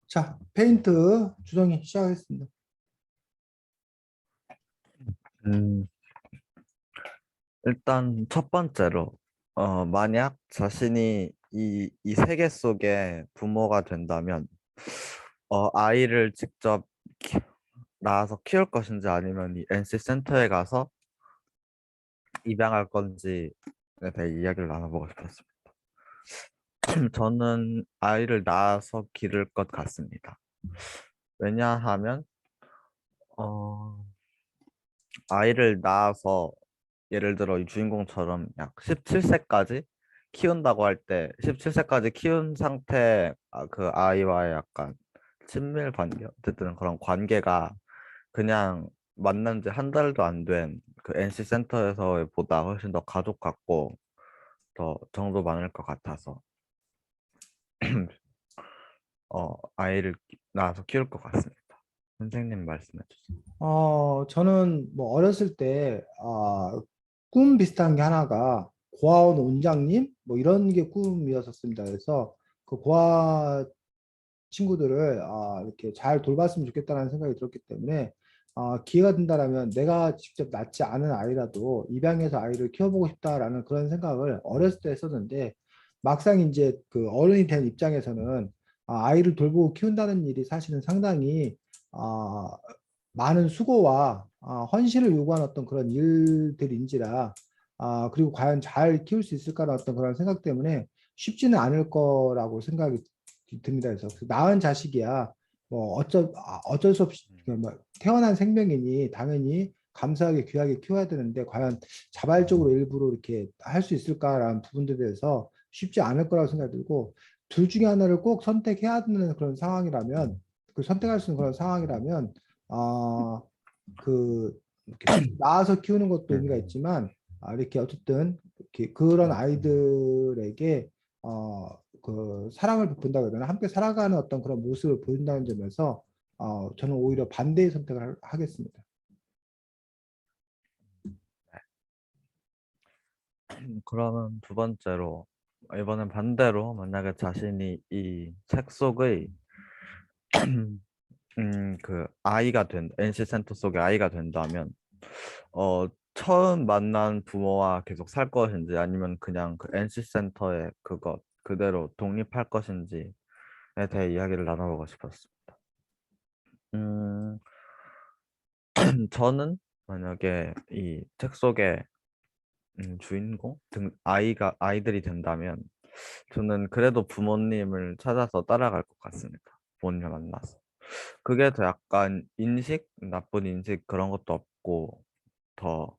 자, 페인트 주성이 시작하겠습니다. 음, 일단 첫 번째로, 만약 자신이 이 세계 속의 부모가 된다면, 아이를 직접 낳아서 키울 것인지 아니면 이 NC 센터에 가서 입양할 건지에 대해 이야기를 나눠보고 싶었습니다. 저는 아이를 낳아서 기를 것 같습니다. 왜냐하면, 어, 아이를 낳아서 예를 들어 이 주인공처럼 약 17세까지 키운다고 할 때 17세까지 키운 상태 그 아이와의 약간 친밀 관계 어쨌든 그런 관계가 그냥 만난 지 한 달도 안 된 그 NC 센터에서의 보다 훨씬 더 가족 같고 더 정도 많을 것 같아서 아이를 낳아서 키울 것 같습니다. 선생님 말씀해 주세요. 저는 뭐 어렸을 때, 꿈 비슷한 게 하나가 고아원 원장님? 뭐 이런 게 꿈이었었습니다. 그래서 그 고아 친구들을 이렇게 잘 돌봤으면 좋겠다는 생각이 들었기 때문에 기회가 된다라면 내가 직접 낳지 않은 아이라도 입양해서 아이를 키워보고 싶다라는 그런 생각을 어렸을 때 했었는데 막상 이제 그 어른이 된 입장에서는 아이를 돌보고 키운다는 일이 사실은 상당히 아, 많은 수고와 헌신을 요구하는 어떤 그런 일들인지라 그리고 과연 잘 키울 수 있을까라는 어떤 그런 생각 때문에 쉽지는 않을 거라고 생각이 듭니다. 그래서 그 낳은 자식이야 뭐 어쩔 수 없이 뭐 태어난 생명이니 당연히 감사하게 귀하게 키워야 되는데 과연 자발적으로 일부러 이렇게 할 수 있을까라는 부분들에 대해서 쉽지 않을 거라고 생각이 들고 둘 중에 하나를 꼭 선택해야 되는 그런 상황이라면 그 선택할 수 있는 그런 상황이라면 아, 이렇게 직접 낳아서 키우는 것도 의미가 음, 있지만 이렇게 어쨌든 이렇게 그런 아이들에게 그 사랑을 베푼다고 해야 되나 함께 살아가는 어떤 그런 모습을 보인다는 점에서 저는 오히려 반대의 선택을 하겠습니다. 그러면 두 번째로 이번엔 반대로 만약에 자신이 이 책 속의 그 아이가 NC 센터 속의 아이가 된다면 처음 만난 부모와 계속 살 것인지 아니면 그냥 그 NC 센터에 그것 그대로 독립할 것인지에 대해 이야기를 나눠보고 싶었습니다. 음, 저는 만약에 이 책 속의 주인공 아이들이 된다면 저는 그래도 부모님을 찾아서 따라갈 것 같습니다. 부모님을 만나서. 그게 더 약간 나쁜 인식 그런 것도 없고 더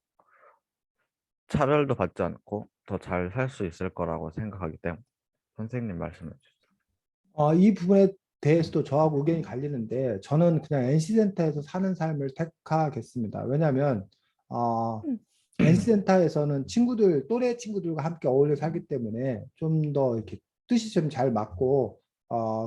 차별도 받지 않고 더 잘 살 수 있을 거라고 생각하기 때문에 선생님 말씀해 주세요. 이 부분에 대해서도 저하고 의견이 갈리는데 저는 그냥 NC센터에서 사는 삶을 택하겠습니다. 왜냐하면 NC센터에서는 또래 친구들과 함께 어울려 살기 때문에 좀 더 이렇게 뜻이 좀 잘 맞고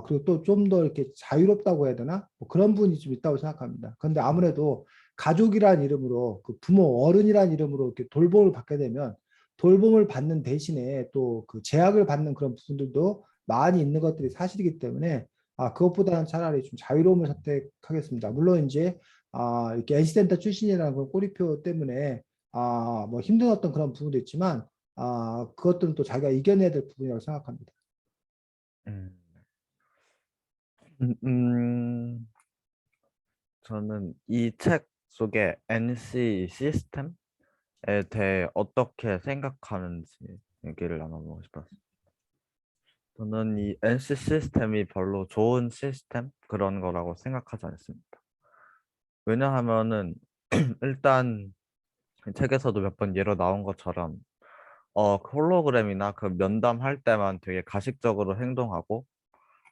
그리고 또 좀 더 이렇게 자유롭다고 해야 되나? 뭐 그런 부분이 좀 있다고 생각합니다. 그런데 아무래도 가족이란 이름으로 그 부모 어른이란 이름으로 이렇게 돌봄을 받게 되면 돌봄을 받는 대신에 또 그 제약을 받는 그런 부분들도 많이 있는 것들이 사실이기 때문에 그것보다는 차라리 좀 자유로움을 선택하겠습니다. 물론 이제 이렇게 NC센터 출신이라는 그런 꼬리표 때문에 뭐 힘든 어떤 그런 부분도 있지만 그것들은 또 자기가 이겨내야 될 부분이라고 생각합니다. 음, 음, 음, 저는 이 책 속의 NC 시스템에 대해 어떻게 생각하는지 얘기를 나눠보고 싶었어요. 저는 이 NC 시스템이 별로 좋은 시스템 그런 거라고 생각하지 않습니다. 왜냐하면은 일단 책에서도 몇 번 예로 나온 것처럼 그 홀로그램이나 그 면담할 때만 되게 가식적으로 행동하고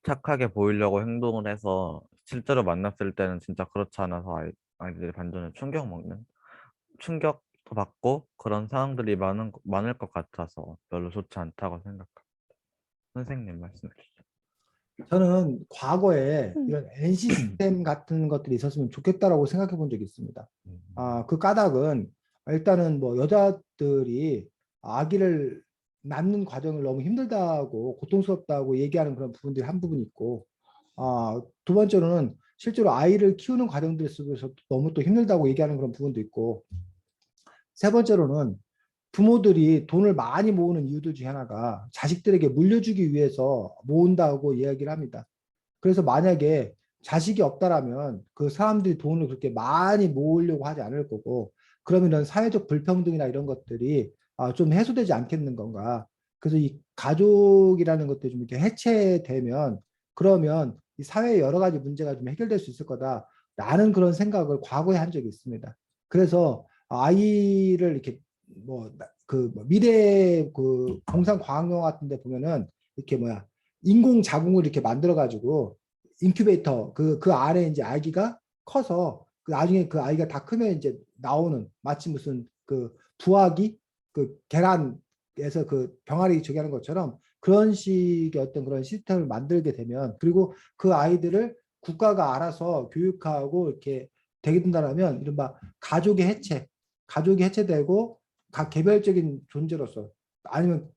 착하게 보이려고 행동을 해서 실제로 만났을 때는 진짜 그렇지 않아서 아이들이 반전에 충격도 받고 그런 상황들이 많을 것 같아서 별로 좋지 않다고 생각합니다. 선생님 말씀해 주시죠. 저는 과거에 이런 NC 시스템 같은 것들이 있었으면 좋겠다라고 생각해 본 적이 있습니다. 음, 그 까닭은 일단은 뭐 여자들이 아기를 낳는 과정을 너무 힘들다고 고통스럽다고 얘기하는 그런 부분들이 한 부분 있고 두 번째로는 실제로 아이를 키우는 과정들 속에서 너무 또 힘들다고 얘기하는 그런 부분도 있고, 세 번째로는 부모들이 돈을 많이 모으는 이유들 중에 하나가 자식들에게 물려주기 위해서 모은다고 이야기를 합니다. 그래서 만약에 자식이 없다라면 그 사람들이 돈을 그렇게 많이 모으려고 하지 않을 거고, 그러면 이런 사회적 불평등이나 이런 것들이 좀 해소되지 않겠는 건가. 그래서 이 가족이라는 것들이 좀 이렇게 해체되면, 그러면 이 사회의 여러 가지 문제가 좀 해결될 수 있을 거다라는 그런 생각을 과거에 한 적이 있습니다. 그래서 아이를 이렇게 미래 그 공상과학영화 같은 데 보면은 이렇게 인공 자궁을 이렇게 만들어 가지고 인큐베이터 그 안에 이제 아기가 커서 그 나중에 그 아이가 다 크면 이제 나오는, 마치 무슨 그 부화기 그 계란에서 그 병아리 저기 하는 것처럼 그런 식의 어떤 그런 시스템을 만들게 되면, 그리고 그 아이들을 국가가 알아서 교육하고 이렇게 되게 된다면 이른바 가족이 해체되고 각 개별적인 존재로서, 아니면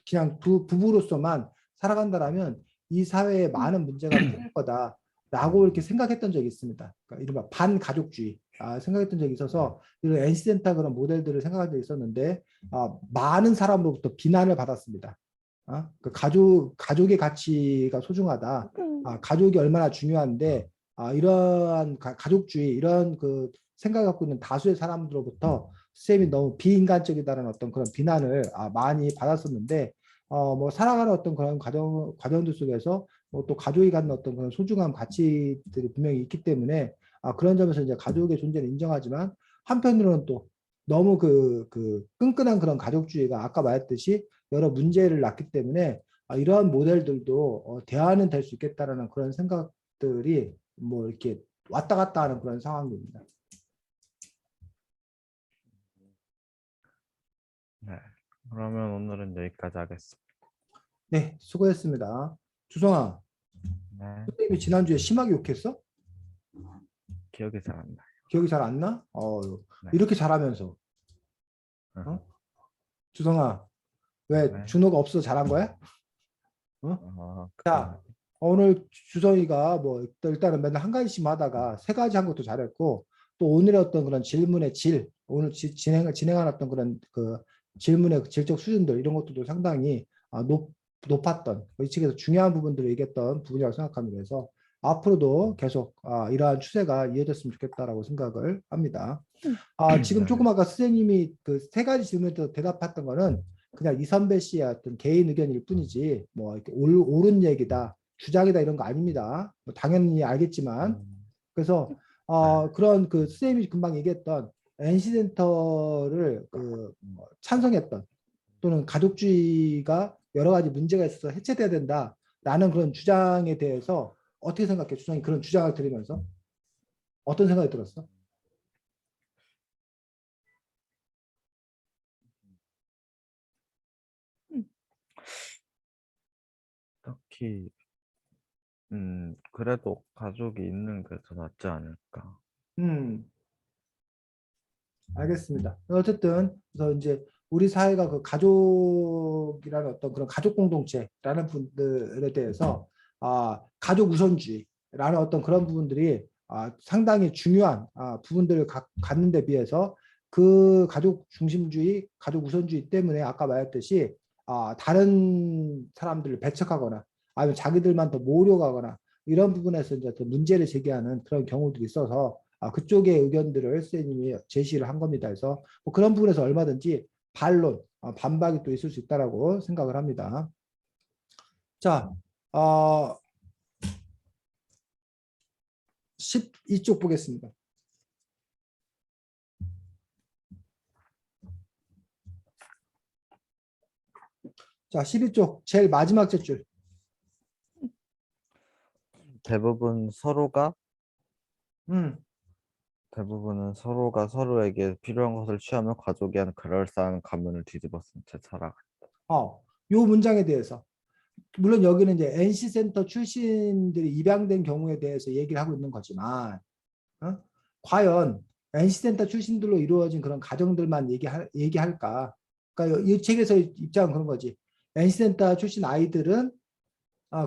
그냥 부부로서만 살아간다라면 이 사회에 많은 문제가 풀릴 거다라고 이렇게 생각했던 적이 있습니다. 그러니까 이른바 반가족주의 생각했던 적이 있어서 이런 NC센터 그런 모델들을 생각한 적이 있었는데, 많은 사람으로부터 비난을 받았습니다. 그 가족의 가치가 소중하다. 가족이 얼마나 중요한데, 이러한 가족주의 이런 그 생각을 갖고 있는 다수의 사람들로부터 쌤이 너무 비인간적이다라는 어떤 그런 비난을 많이 받았었는데, 뭐 살아가는 어떤 그런 과정들 속에서 뭐또 가족이 갖는 어떤 그런 소중한 가치들이 분명히 있기 때문에, 그런 점에서 이제 가족의 존재를 인정하지만, 한편으로는 또 너무 그 끈끈한 그런 가족주의가 아까 말했듯이 여러 문제를 낳기 때문에, 이러한 모델들도 대안은 될 수 있겠다라는 그런 생각들이 뭐 이렇게 왔다 갔다 하는 그런 상황입니다. 네. 그러면 오늘은 여기까지 하겠습니다. 네, 수고했습니다. 주성아, 네. 선생님이 지난주에 심하게 욕했어? 기억이 잘 안 나요. 기억이 잘 안 나? 네. 이렇게 잘하면서. 어? 주성아, 왜 네. 준호가 없어서 잘한 거야? 그건 자, 오늘 주성이가 뭐 일단은 맨날 한 가지씩 하다가 세 가지 한 것도 잘했고, 또 오늘의 어떤 그런 질문의 오늘 진행한 어떤 그런 그 질문의 질적 수준들 이런 것들도 상당히 높았던, 이 측에서 중요한 부분들을 얘기했던 부분이라고 생각합니다. 그래서 앞으로도 계속 이러한 추세가 이어졌으면 좋겠다라고 생각을 합니다. 지금 네. 조금 아까 선생님이 그 세 가지 질문에 대답했던 거는 그냥 이선배 씨의 어떤 개인 의견일 뿐이지, 뭐 이렇게 옳은 얘기다, 주장이다 이런 거 아닙니다. 뭐 당연히 알겠지만, 그래서 네. 그런 그 선생님이 금방 얘기했던 NC센터를 찬성했던, 또는 가족주의가 여러 가지 문제가 있어서 해체돼야 된다라는 그런 주장에 대해서 어떻게 생각해? 주장이 그런 주장을 들으면서 어떤 생각이 들었어? 딱히 그래도 가족이 있는 게 더 낫지 않을까. 음. 알겠습니다. 어쨌든 그래서 이제 우리 사회가 그 가족이라는 어떤 그런 가족 공동체라는 분들에 대해서 가족 우선주의라는 어떤 그런 부분들이 상당히 중요한 부분들을 갖는 데 비해서, 그 가족 중심주의, 가족 우선주의 때문에 아까 말했듯이 다른 사람들을 배척하거나 아니면 자기들만 더 모으려고 하거나 이런 부분에서 이제 또 문제를 제기하는 그런 경우들이 있어서 그쪽의 의견들을 선생님이 제시를 한 겁니다. 그래서 뭐 그런 부분에서 얼마든지 반론, 반박이 또 있을 수 있다라고 생각을 합니다. 자, 12쪽 보겠습니다. 자, 12쪽 제일 마지막 줄. 음, 대부분은 서로가 서로에게 필요한 것을 취하며 가족이 한 그럴싸한 가문을 뒤집어 쓴 채 살아가. 요 문장에 대해서, 물론 여기는 이제 NC센터 출신들이 입양된 경우에 대해서 얘기를 하고 있는 거지만, 과연 NC센터 출신들로 이루어진 그런 가정들만 얘기할까? 그러니까 이 책에서 입장은 그런 거지. NC센터 출신 아이들은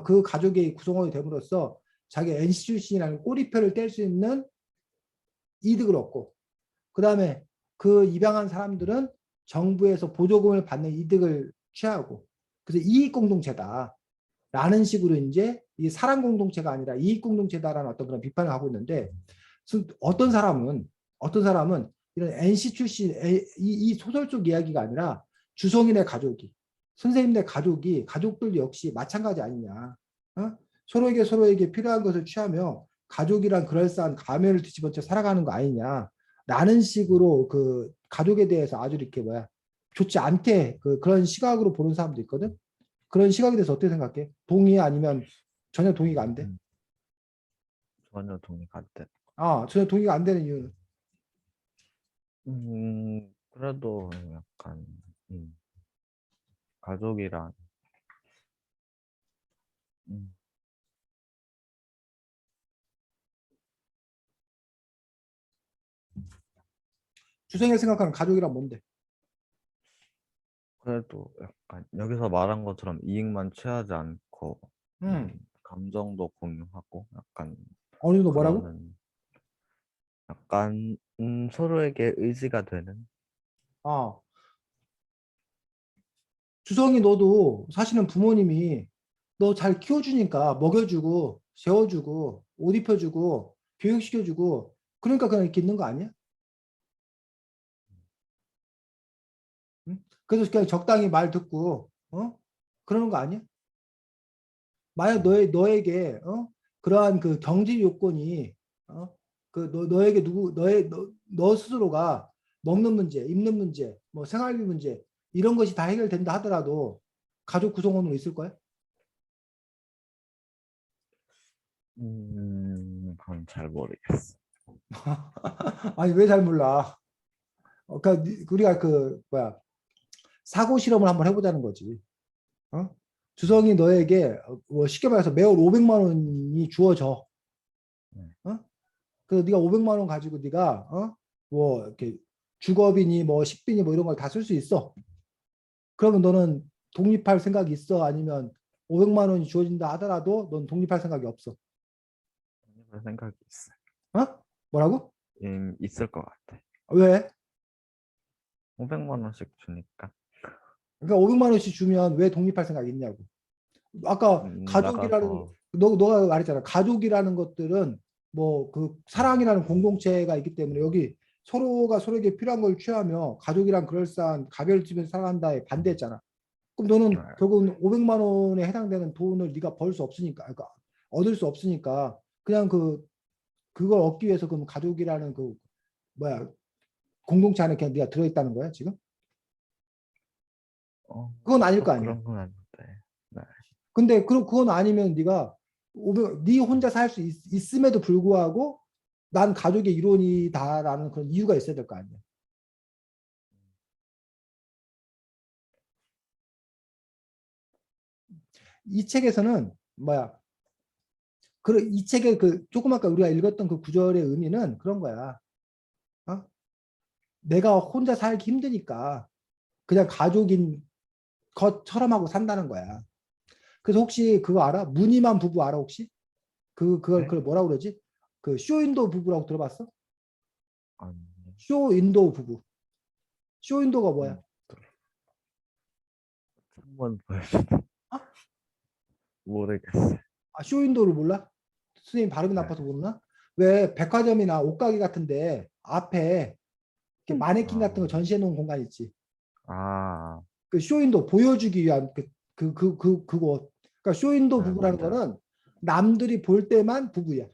그 가족의 구성원이 됨으로써 자기 NC 출신이라는 꼬리표를 뗄 수 있는 이득을 얻고, 그 다음에 그 입양한 사람들은 정부에서 보조금을 받는 이득을 취하고, 그래서 이익 공동체다. 라는 식으로 이제 이 사랑 공동체가 아니라 이익 공동체다라는 어떤 그런 비판을 하고 있는데, 어떤 사람은 이런 NC 출신 이 소설 속 이야기가 아니라 주성인의 가족이, 선생님네 가족이, 가족들 역시 마찬가지 아니냐. 어? 서로에게 필요한 것을 취하며 가족이란 그럴싸한 가면을 뒤집어 쳐 살아가는 거 아니냐라는 식으로 그 가족에 대해서 아주 이렇게 좋지 않게 그런 시각으로 보는 사람도 있거든. 그런 시각에 대해서 어떻게 생각해? 동의해? 아니면 전혀 동의가 안 돼? 전혀 동의가 안 돼. 전혀 동의가 안 되는 이유는? 그래도 약간 가족이란 음, 주성이가 생각하는 가족이란 뭔데? 그래도 약간 여기서 말한 것처럼 이익만 취하지 않고 음, 감정도 공유하고 약간 어느 정도 뭐라고? 그러는 약간 서로에게 의지가 되는 아, 주성이 너도 사실은 부모님이 너 잘 키워주니까 먹여주고, 재워주고, 옷 입혀주고, 교육시켜주고, 그러니까 그냥 이렇게 있는 거 아니야? 응? 그래서 그냥 적당히 말 듣고, 그러는 거 아니야? 만약 너에게 그러한 그 경제 요건이 너에게 너 스스로가 먹는 문제, 입는 문제, 뭐 생활비 문제 이런 것이 다 해결된다 하더라도 가족 구성원으로 있을 거야? 그건 잘 모르겠어. 아니 왜 잘 몰라? 그러니까 우리가 그 뭐야 사고 실험을 한번 해보자는 거지. 어? 주성이 너에게 뭐 쉽게 말해서 매월 500만 원이 주어져. 네. 어? 그래서 네가 500만 원 가지고 네가 뭐 이렇게 주거비니 뭐 식비니 뭐 이런 걸 다 쓸 수 있어. 그러면 너는 독립할 생각이 있어? 아니면 500만 원이 주어진다 하더라도 넌 독립할 생각이 없어? 그럴 생각이 있어. 뭐라고? 있을 것 같아. 왜? 500만 원씩 주니까. 그러니까 500만 원씩 주면 왜 독립할 생각이 있냐고. 아까 가족이라는 나가서 너가 말했잖아. 가족이라는 것들은 뭐 그 사랑이라는 공동체가 있기 때문에 여기 서로가 서로에게 필요한 걸 취하며 가족이란 그럴싸한 가별을 지면서 살아간다에 반대했잖아. 그럼 너는 결국은 500만 원에 해당되는 돈을 네가 벌 수 없으니까, 그러니까 얻을 수 없으니까 그냥 그걸 얻기 위해서 그럼 가족이라는 그 뭐야 공동체 안에 그냥 네가 들어있다는 거야 지금? 그건 아닐 거 꼭 아니야. 그런 건 아닌데. 네. 근데 그건 아니면 네가 500, 네 혼자 살 수 있음에도 불구하고 난 가족의 일원이다라는 그런 이유가 있어야 될 거 아니야. 이 책에서는 뭐야? 이 책의 그 조금 아까 우리가 읽었던 그 구절의 의미는 그런 거야. 어? 내가 혼자 살기 힘드니까 그냥 가족인 것처럼 하고 산다는 거야. 그래서 혹시 그거 알아? 무늬만 부부 알아 혹시? 네? 그걸 뭐라고 그러지? 그 쇼윈도우 부부라고 들어봤어? 아니, 쇼윈도우 부부. 쇼윈도우가 뭐야? 또 한번 보여줘. 어? 모르겠어. 쇼윈도우를 몰라? 선생님 발음이 네. 나빠서 모르나? 왜 백화점이나 옷가게 같은데 앞에 이렇게 마네킹 같은 거 아, 전시해 놓은 공간 있지? 아, 그 쇼윈도우 보여주기 위한 그거. 그러니까 쇼윈도우 네, 부부라는 뭔지 알아. 거는 남들이 볼 때만 부부야.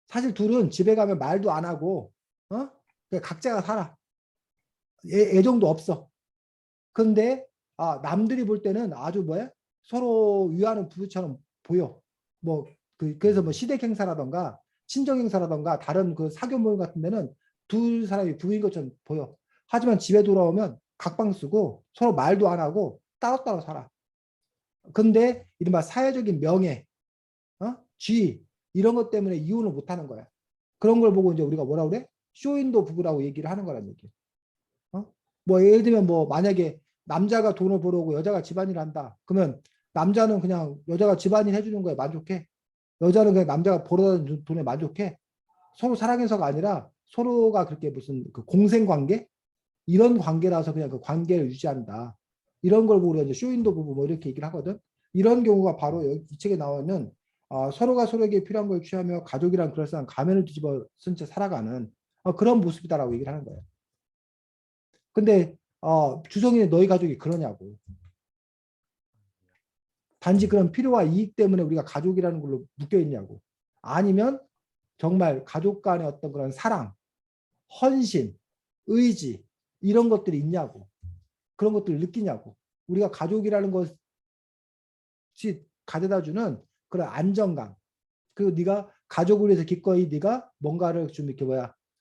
사실 둘은 집에 가면 말도 안 하고, 그냥 각자가 살아. 애정도 없어. 근데 남들이 볼 때는 아주 뭐야? 서로 위하는 부부처럼 보여. 뭐 그래서 뭐 시댁 행사라던가 친정 행사라던가 다른 그 사교 모임 같은 데는 둘 사람이 부부인 것처럼 보여. 하지만 집에 돌아오면 각방 쓰고 서로 말도 안 하고 따로따로 살아. 근데 이른바 사회적인 명예, 지위 이런 것 때문에 이혼을 못 하는 거야. 그런 걸 보고 이제 우리가 뭐라 그래? 쇼윈도 부부라고 얘기를 하는 거란 얘기야. 뭐 예를 들면 뭐 만약에 남자가 돈을 벌어오고 여자가 집안일 한다. 그러면 남자는 그냥 여자가 집안일 해주는 거에 만족해. 여자는 그냥 남자가 벌어다 준 돈에 만족해. 서로 사랑해서가 아니라 서로가 그렇게 무슨 그 공생 관계 이런 관계라서 그냥 그 관계를 유지한다. 이런 걸 보고 우리가 이제 쇼윈도 부부 뭐 이렇게 얘기를 하거든. 이런 경우가 바로 이 책에 나와 있는 서로가 서로에게 필요한 걸 취하며 가족이란 그럴싸한 가면을 뒤집어 쓴 채 살아가는 그런 모습이다라고 얘기를 하는 거예요. 근데 주성이는 너희 가족이 그러냐고. 단지 그런 필요와 이익 때문에 우리가 가족이라는 걸로 묶여 있냐고. 아니면 정말 가족 간의 어떤 그런 사랑, 헌신, 의지 이런 것들이 있냐고. 그런 것들을 느끼냐고. 우리가 가족이라는 것이 가져다 주는 그런 안정감. 그리고 네가 가족을 위해서 기꺼이 네가 뭔가를 좀 이렇게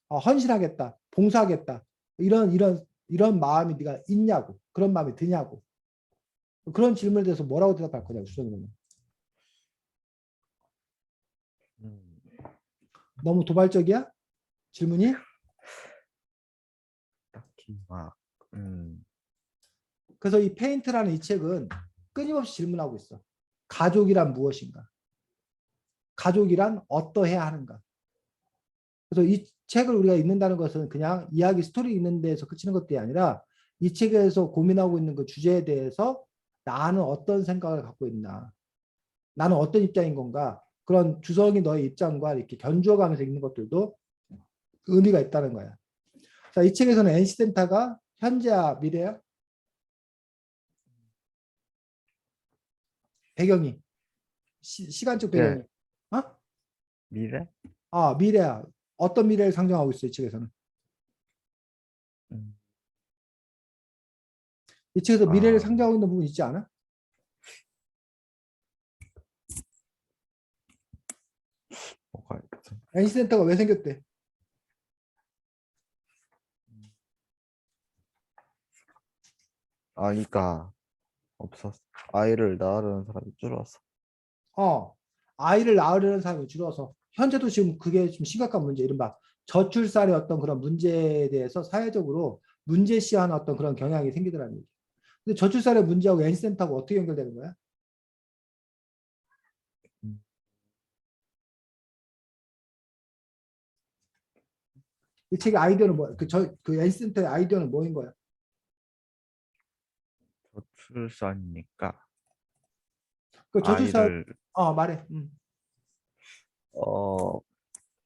헌신하겠다, 봉사하겠다. 이런 마음이 네가 있냐고. 그런 마음이 드냐고. 그런 질문에 대해서 뭐라고 대답할 거냐고 주성이는. 음, 너무 도발적이야? 질문이? 딱히 막 그래서 이 페인트라는 이 책은 끊임없이 질문하고 있어. 가족이란 무엇인가? 가족이란 어떠해야 하는가? 그래서 이 책을 우리가 읽는다는 것은 그냥 이야기 스토리 읽는 데에서 그치는 것들이 아니라 이 책에서 고민하고 있는 그 주제에 대해서 나는 어떤 생각을 갖고 있나? 나는 어떤 입장인 건가? 그런 주성이 너의 입장과 이렇게 견주어가면서 읽는 것들도 의미가 있다는 거야. 자, 이 책에서는 NC 센터가 현재야 미래야? 배경이 시간적 배경이 미래, 어? 미래? 미래야. 어떤 미래를 상정하고 있어, 이 책에서는. 음, 이 책에서 미래를 아, 상정하고 있는 부분 있지 않아? 뭐가 있지? NC 센터가 왜 생겼대? 아이가 없었어. 아이를 낳으려는 사람이 줄었어. 어, 아이를 낳으려는 사람이 줄어서 현재도 지금 그게 좀 심각한 문제, 이른바 저출산의 어떤 그런 문제에 대해서 사회적으로 문제시하는 어떤 그런 경향이 생기더라는 얘기. 근데 저출산의 문제하고 NC 센터하고 어떻게 연결되는 거야? 음, 이 책의 아이디어는 뭐야? 그 NC 센터의 아이디어는 뭐인 거야? 저출산이니까 그 저출산, 아이를 말해. 어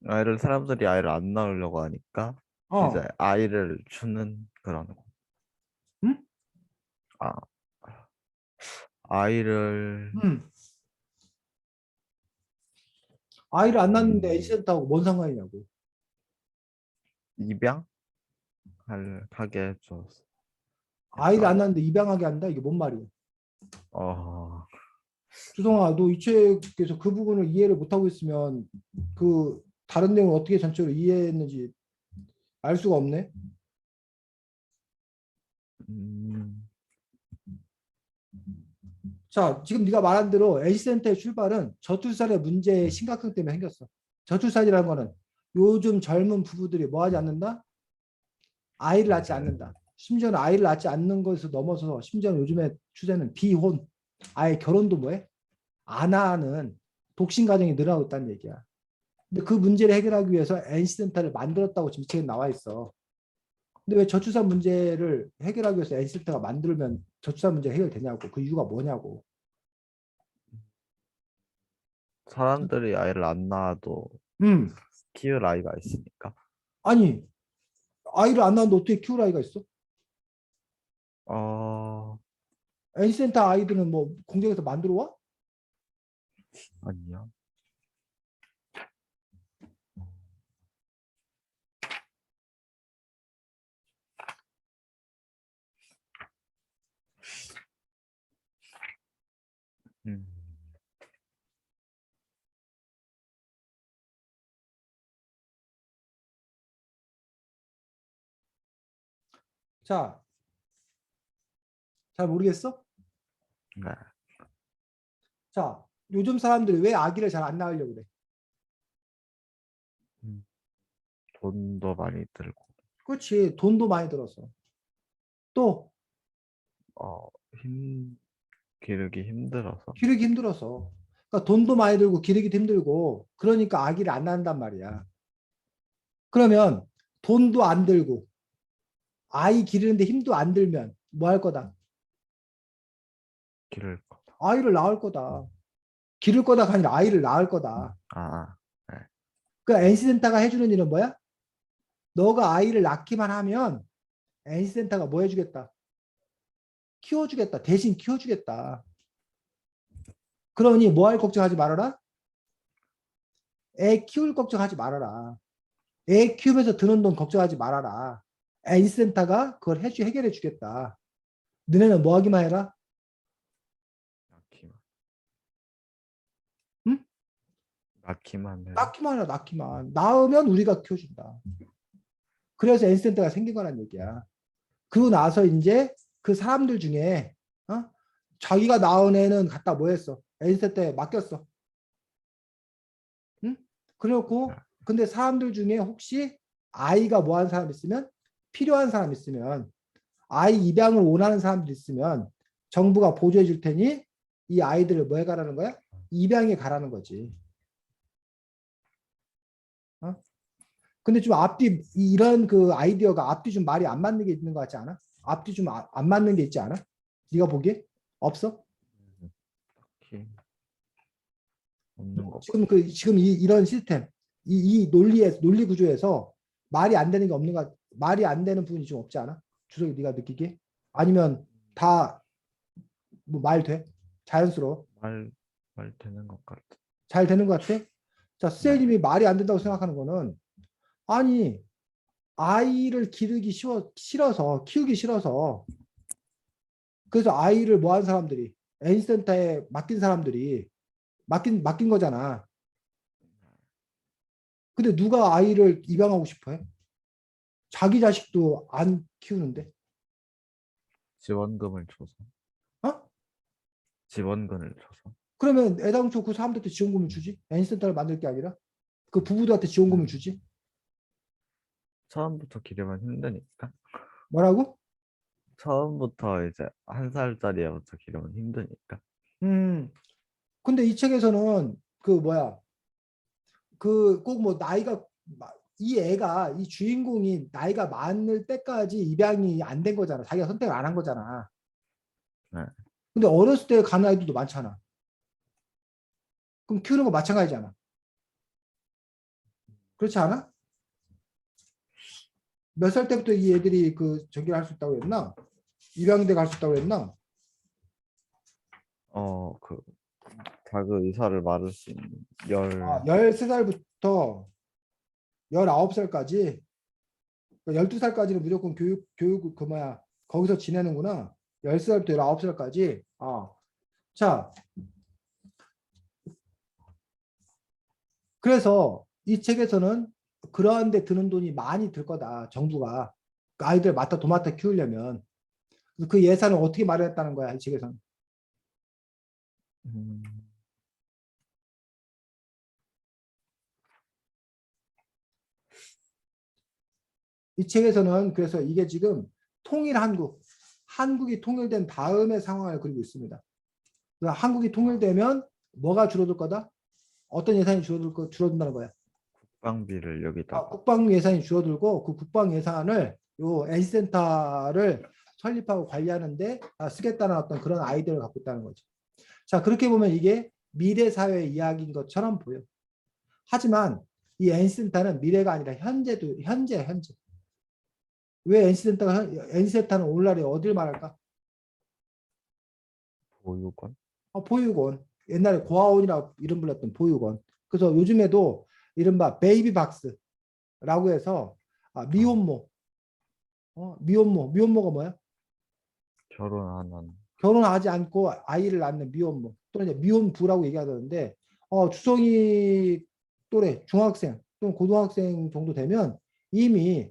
아이를 사람들이 아이를 안 낳으려고 하니까 이제 어, 아이를 주는 그런 거. 음? 아 아이를 음. 아이를 안 낳는데 NC 음, 센터하고 뭔 상관이냐고. 입양 하게 해줬어. 아이를 안 했다고. 낳는데 입양하게 한다? 이게 뭔 말이야? 어 주성아, 너 이 책에서 그 부분을 이해를 못하고 있으면 그 다른 내용을 어떻게 전체로 이해했는지 알 수가 없네. 음, 자, 지금 네가 말한 대로 A센터의 출발은 저출산의 문제의 심각성 때문에 생겼어. 저출산이라는 거는 요즘 젊은 부부들이 뭐 하지 않는다? 아이를 낳지 않는다. 심지어는 아이를 낳지 않는 것에서 넘어서서 심지어는 요즘에 추세는 비혼, 아예 결혼도 뭐해? 안 하는 독신 가정이 늘어나고 있다는 얘기야. 근데 그 문제를 해결하기 위해서 N센터를 만들었다고 지금 책에 나와 있어. 근데 왜 저출산 문제를 해결하기 위해서 N센터가 만들면 저출산 문제 해결되냐고. 그 이유가 뭐냐고. 사람들이 아이를 안 낳아도 음. 키울 아이가 있으니까. 아니, 아이를 안 낳는데 어떻게 키울 아이가 있어? 어 N센터 아이들은 뭐 공장에서 만들어 와? 아니요. 음, 자, 잘 모르겠어? 네. 자, 요즘 사람들이 왜 아기를 잘 안 낳으려고 그래? 음, 돈도 많이 들고 그렇지. 돈도 많이 들어서. 또 어, 힘 기르기 힘들어서. 기르기 힘들어서. 그러니까 돈도 많이 들고 기르기도 힘들고 그러니까 아기를 안 낳는단 말이야. 그러면 돈도 안 들고 아이 기르는데 힘도 안 들면 뭐 할 거다? 기를 거. 아이를 낳을 거다. 기를 거다가 아니라 아이를 낳을 거다. 아, 네. 그 NC센터가 해주는 일은 뭐야? 너가 아이를 낳기만 하면 NC센터가 뭐 해주겠다? 키워주겠다. 대신 키워주겠다. 그러니 뭐 할 걱정하지 말아라? 애 키울 걱정하지 말아라. 애 키우면서 드는 돈 걱정하지 말아라. NC센터가 그걸 해결해 주겠다. 너네는 뭐 하기만 해라? 낳기만. 응? 낳기만 해라. 낳기만 해라, 낳기만. 낳으면 우리가 키워준다. 그래서 NC센터가 생긴 거란 얘기야. 그러고 나서 이제 그 사람들 중에 어? 자기가 낳은 애는 갖다 뭐 했어? NC센터에 맡겼어. 응? 그래놓고 근데 사람들 중에 혹시 아이가 뭐 하는 사람 있으면 필요한 사람 있으면 아이 입양을 원하는 사람들 있으면 정부가 보조해 줄 테니 이 아이들을 뭐 해 가라는 거야? 입양에 가라는 거지. 어? 근데 좀 앞뒤 이런 그 아이디어가 앞뒤 좀 말이 안 맞는 게 있는 것 같지 않아? 앞뒤 좀 안 맞는 게 있지 않아? 네가 보기에? 없어? 딱히 없는 것 같아. 지금 이런 시스템 이 논리 구조에서 말이 안 되는 게 없는 것 말이 안 되는 부분이 좀 없지 않아? 주석이 네가 느끼기에? 아니면 다 뭐 말 돼? 자연스러워? 말, 말 되는 것 같아. 잘 되는 것 같아? 자, 네. 선생님이 말이 안 된다고 생각하는 거는 아니 아이를 기르기 싫어서 키우기 싫어서 그래서 아이를 뭐 한 사람들이 N센터에 맡긴 사람들이 맡긴 거잖아. 근데 누가 아이를 입양하고 싶어 해? 자기 자식도 안 키우는데. 지원금을 줘서. 어? 지원금을 줘서. 그러면 애당초 그 사람들한테 지원금을 주지. N센터를 만들 게 아니라 그 부부들한테 지원금을 주지. 처음부터 기르면 힘드니까. 뭐라고? 처음부터 이제 1살짜리 애부터 기르면 힘드니까. 음. 근데 이 책에서는 그 뭐야? 그 꼭 뭐 나이가 이 애가 이 주인공이 나이가 많을 때까지 입양이 안 된 거잖아. 자기가 선택을 안 한 거잖아. 네. 근데 어렸을 때 가는 아이들도 많잖아. 그럼 키우는 거 마찬가지잖아. 그렇지 않아? 몇 살 때부터 이 애들이 그 저기를 할 수 있다고 했나? 입양대 갈 수 있다고 했나? 그 자기 의사를 말할 수 있는 아, 열. 13살부터 19살까지 12살까지는 무조건 교육 그 뭐야 거기서 지내는구나. 10살부터 19살까지. 아. 자, 그래서 이 책에서는 그러한 데 드는 돈이 많이 들 거다. 정부가. 그 아이들 맡아 도맡아 키우려면. 그 예산을 어떻게 마련했다는 거야, 이 책에서는. 음, 이 책에서는 그래서 이게 지금 통일 한국, 한국이 통일된 다음의 상황을 그리고 있습니다. 한국이 통일되면 뭐가 줄어들 거다? 어떤 예산이 줄어든다는 거야. 국방비를 여기다가. 국방 예산이 줄어들고 그 국방 예산을 요 N센터를 설립하고 관리하는데 쓰겠다는 어떤 그런 아이디어를 갖고 있다는 거죠. 자, 그렇게 보면 이게 미래 사회 이야기인 것처럼 보여. 하지만 이 N센터는 미래가 아니라 현재. 왜 N센터는 오늘날에 어딜 말할까? 보육원. 보육원. 옛날에 고아원이라고 이름 불렀던 보육원. 그래서 요즘에도 이른바 베이비박스라고 해서 미혼모. 미혼모가 뭐야? 결혼하는. 결혼하지 않고 아이를 낳는 미혼모 또는 이제 미혼부라고 얘기하던데 주성이 또래 중학생 또는 고등학생 정도 되면 이미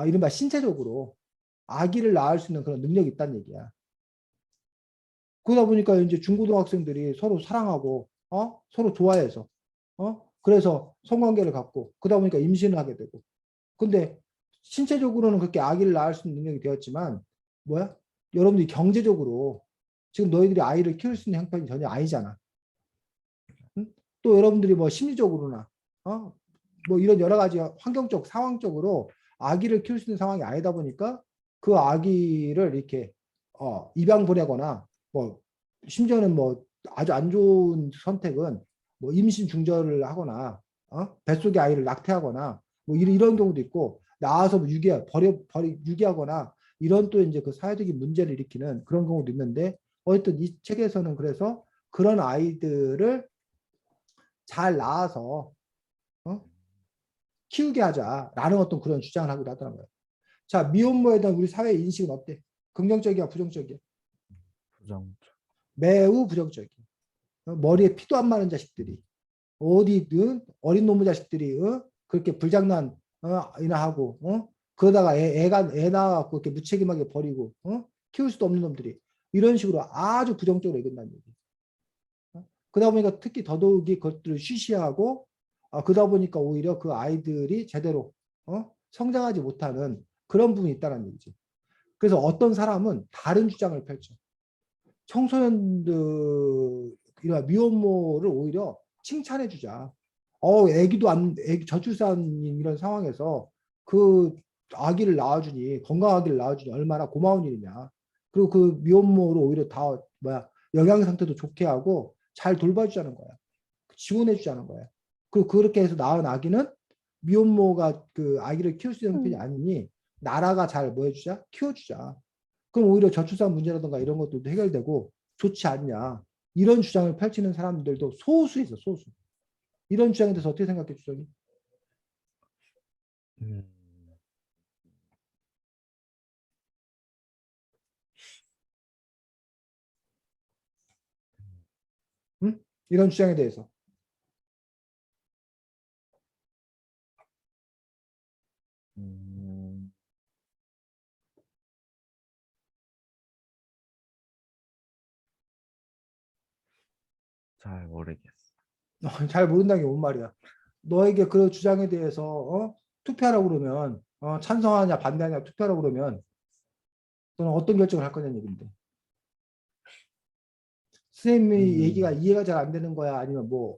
이른바 신체적으로 아기를 낳을 수 있는 그런 능력이 있다는 얘기야. 그러다 보니까 이제 중고등학생들이 서로 사랑하고 서로 좋아해서 그래서 성관계를 갖고 그러다 보니까 임신을 하게 되고 근데 신체적으로는 그렇게 아기를 낳을 수 있는 능력이 되었지만 뭐야? 여러분들이 경제적으로 지금 너희들이 아이를 키울 수 있는 형편이 전혀 아니잖아. 또 여러분들이 뭐 심리적으로나 뭐 이런 여러 가지 환경적 상황적으로 아기를 키울 수 있는 상황이 아니다 보니까 그 아기를 이렇게 입양 보내거나 뭐 심지어는 뭐 아주 안 좋은 선택은 뭐 임신 중절을 하거나 뱃속의 아이를 낙태하거나 뭐 이런 경우도 있고 나와서 뭐 버려 유기하거나 이런 또 이제 그 사회적인 문제를 일으키는 그런 경우도 있는데 어쨌든 이 책에서는 그래서 그런 아이들을 잘 낳아서 키우게 하자라는 어떤 그런 주장을 하기도 하더라고요. 자, 미혼모에 대한 우리 사회의 인식은 어때? 긍정적이야, 부정적이야? 부정적. 매우 부정적이야. 머리에 피도 안 마른 자식들이 어디든 어린 놈의 자식들이 그렇게 불장난 이나 하고 그러다가 애 낳아갖고 이렇게 무책임하게 버리고 키울 수도 없는 놈들이 이런 식으로 아주 부정적으로 얘기한다는 얘기. 그러다 보니까 특히 더더욱이 그것들을 쉬쉬하고 그러다 보니까 오히려 그 아이들이 제대로 성장하지 못하는 그런 부분이 있다는 얘기지. 그래서 어떤 사람은 다른 주장을 펼쳐. 청소년들 이런 미혼모를 오히려 칭찬해 주자. 애기도 애기 저출산 이런 상황에서 그 아기를 낳아주니 건강 아기를 낳아주니 얼마나 고마운 일이냐. 그리고 그 미혼모를 오히려 다 뭐야 영양 상태도 좋게 하고 잘 돌봐주자는 거야. 지원해 주자는 거야. 그리고 그렇게 해서 낳은 아기는 미혼모가 그 아기를 키울 수 있는 형편이 아니니 나라가 잘 뭐 해주자 키워주자. 그럼 오히려 저출산 문제라든가 이런 것들도 해결되고 좋지 않냐. 이런 주장을 펼치는 사람들도 소수 있어, 소수. 이런 주장에 대해서 어떻게 생각해, 주장이? 음, 응? 이런 주장에 대해서. 음, 잘 모르겠어. 잘 모른다는 게 뭔 말이야. 너에게 그 주장에 대해서 투표하라고 그러면 찬성하냐 반대하냐 투표하라고 그러면 너는 어떤 결정을 할 거냐는 얘기인데. 선생님이 얘기가 음, 이해가 잘 안 되는 거야? 아니면 뭐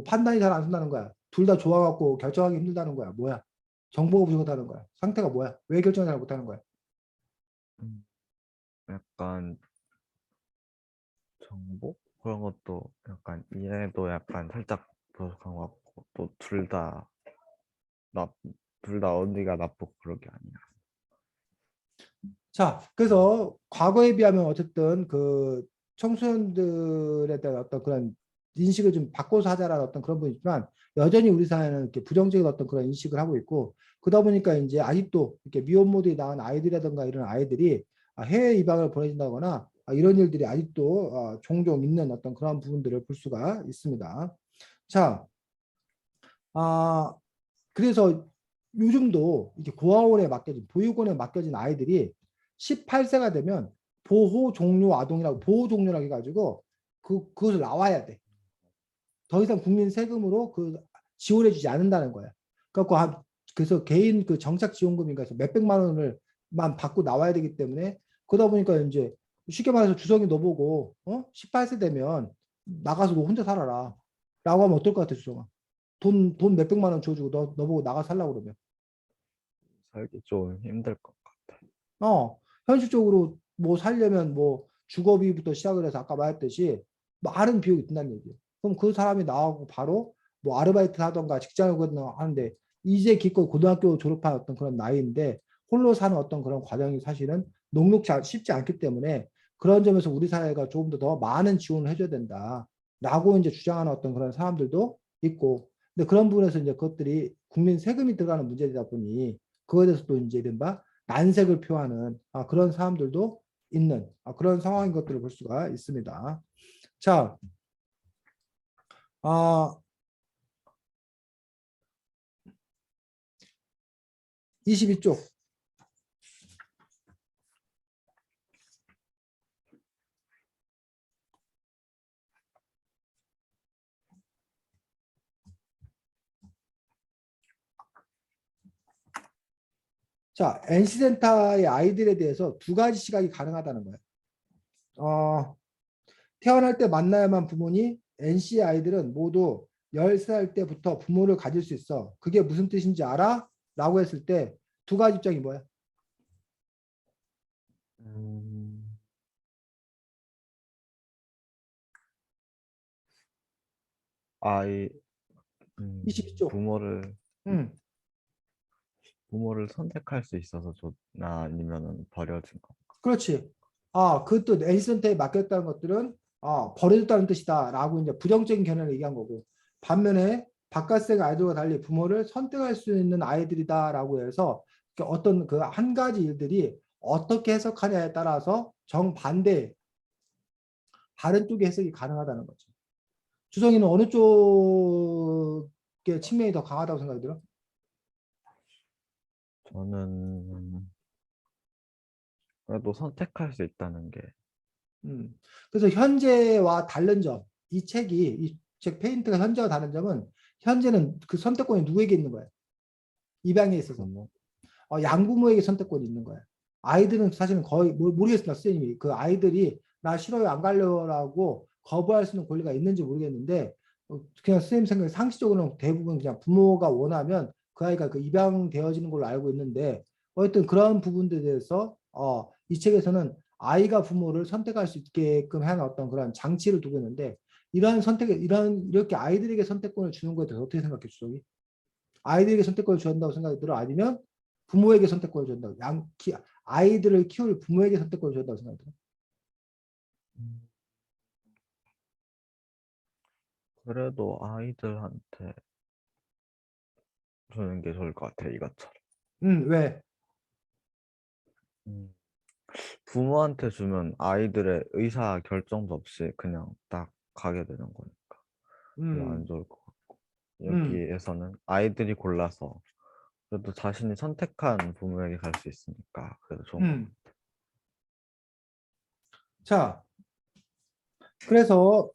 판단이 잘 안 쓴다는 거야? 둘 다 좋아갖고 결정하기 힘들다는 거야? 뭐야? 정보가 부족하다는 거야? 상태가 뭐야? 왜 결정을 잘 못하는 거야? 음, 약간 정보 그런 것도 약간 이해도 약간 살짝 부족한 것 같고 또 둘 다 어디가 나쁘고 그런 게 아니야. 자, 그래서 과거에 비하면 어쨌든 그 청소년들에 대한 어떤 그런 인식을 좀 바꿔서 하자라는 어떤 그런 부분이 있지만 여전히 우리 사회는 이렇게 부정적인 어떤 그런 인식을 하고 있고 그러다 보니까 이제 아직도 이렇게 미혼모들이 낳은 아이들이라든가 이런 아이들이 해외 입양을 보내진다거나 이런 일들이 아직도 종종 있는 어떤 그런 부분들을 볼 수가 있습니다. 자, 아, 그래서 요즘도 이렇게 고아원에 맡겨진 보육원에 맡겨진 아이들이 18세가 되면 보호 종료 아동이라고 보호 종료라고 해가지고 그것을 나와야 돼. 더 이상 국민 세금으로 그 지원해주지 않는다는 거야. 그래서 개인 그 정착 지원금인가 해서 몇백만 원을만 받고 나와야 되기 때문에 그러다 보니까 이제 쉽게 말해서 주성이 너보고 18세 되면 나가서 너 혼자 살아라 라고 하면 어떨 것 같아 주성아? 돈 몇백만 원 줘주고 너보고 나가 살라고 그러면. 살기 좀 힘들 것 같아. 현실적으로 뭐 살려면 뭐 주거비부터 시작을 해서 아까 말했듯이 많은 비용이 든다는 얘기예요. 그럼 그 사람이 나오고 바로 뭐 아르바이트 하던가 직장을 구하던가 하는데 이제 기껏 고등학교 졸업한 어떤 그런 나이인데 홀로 사는 어떤 그런 과정이 사실은 녹록지 쉽지 않기 때문에 그런 점에서 우리 사회가 조금 더 많은 지원을 해줘야 된다라고 이제 주장하는 어떤 그런 사람들도 있고 근데 그런 부분에서 이제 그것들이 국민 세금이 들어가는 문제이다 보니 그거에 대해서 또 이제 이른바 난색을 표하는 그런 사람들도 있는 그런 상황인 것들을 볼 수가 있습니다. 자, 아, 22쪽. 자, NC센터의 아이들에 대해서 두 가지 시각이 가능하다는 거예요. 태어날 때 만나야만 부모니 NC 아이들은 모두 10살 때부터 부모를 가질 수 있어. 그게 무슨 뜻인지 알아? 라고 했을 때 두 가지 입장이 뭐야? 음, 아이, 22쪽. 음, 부모를 선택할 수 있어서 좋나 아니면은 버려진 거. 그렇지. 그것도 NC한테 맡겼다는 것들은 버려졌다는 뜻이다. 라고 이제 부정적인 견해를 얘기한 거고. 반면에 바깥생 아이들과 달리 부모를 선택할 수 있는 아이들이다. 라고 해서 어떤 그 한 가지 일들이 어떻게 해석하냐에 따라서 정반대 다른 쪽의 해석이 가능하다는 거죠. 주성이는 어느 쪽의 측면이 더 강하다고 생각이 들어? 저는 그래도 선택할 수 있다는 게 음. 그래서 현재와 다른 점, 이 책 페인트가 현재와 다른 점은 현재는 그 선택권이 누구에게 있는 거야? 입양에 있어서. 부모. 양부모에게 선택권이 있는 거야. 아이들은 사실은 거의 모르겠습니다. 선생님이 그 아이들이 나 싫어요 안 갈려라고 거부할 수 있는 권리가 있는지 모르겠는데 그냥 선생님 생각에 상식적으로는 대부분 그냥 부모가 원하면 그 아이가 그 입양되어지는 걸로 알고 있는데 어쨌든 그런 부분들에 대해서 이 책에서는 아이가 부모를 선택할 수 있게끔 하는 어떤 그런 장치를 두고 있는데 이러한 선택에 이렇게 아이들에게 선택권을 주는 거에 대해서 어떻게 생각해 주석이? 아이들에게 선택권을 준다고 생각이 들어? 아니면 부모에게 선택권을 준다고 아이들을 키울 부모에게 선택권을 준다고 생각이 들어? 음, 그래도 아이들한테 주는 게 좋을 것 같아, 이것처럼. 왜? 음, 부모한테 주면 아이들의 의사 결정도 없이 그냥 딱 가게 되는 거니까 별로 안 음, 좋을 것 같고, 음. 여기에서는 아이들이 골라서 그래도 자신이 선택한 부모에게 갈 수 있으니까 그래도 좋은 것 음. 자, 그래서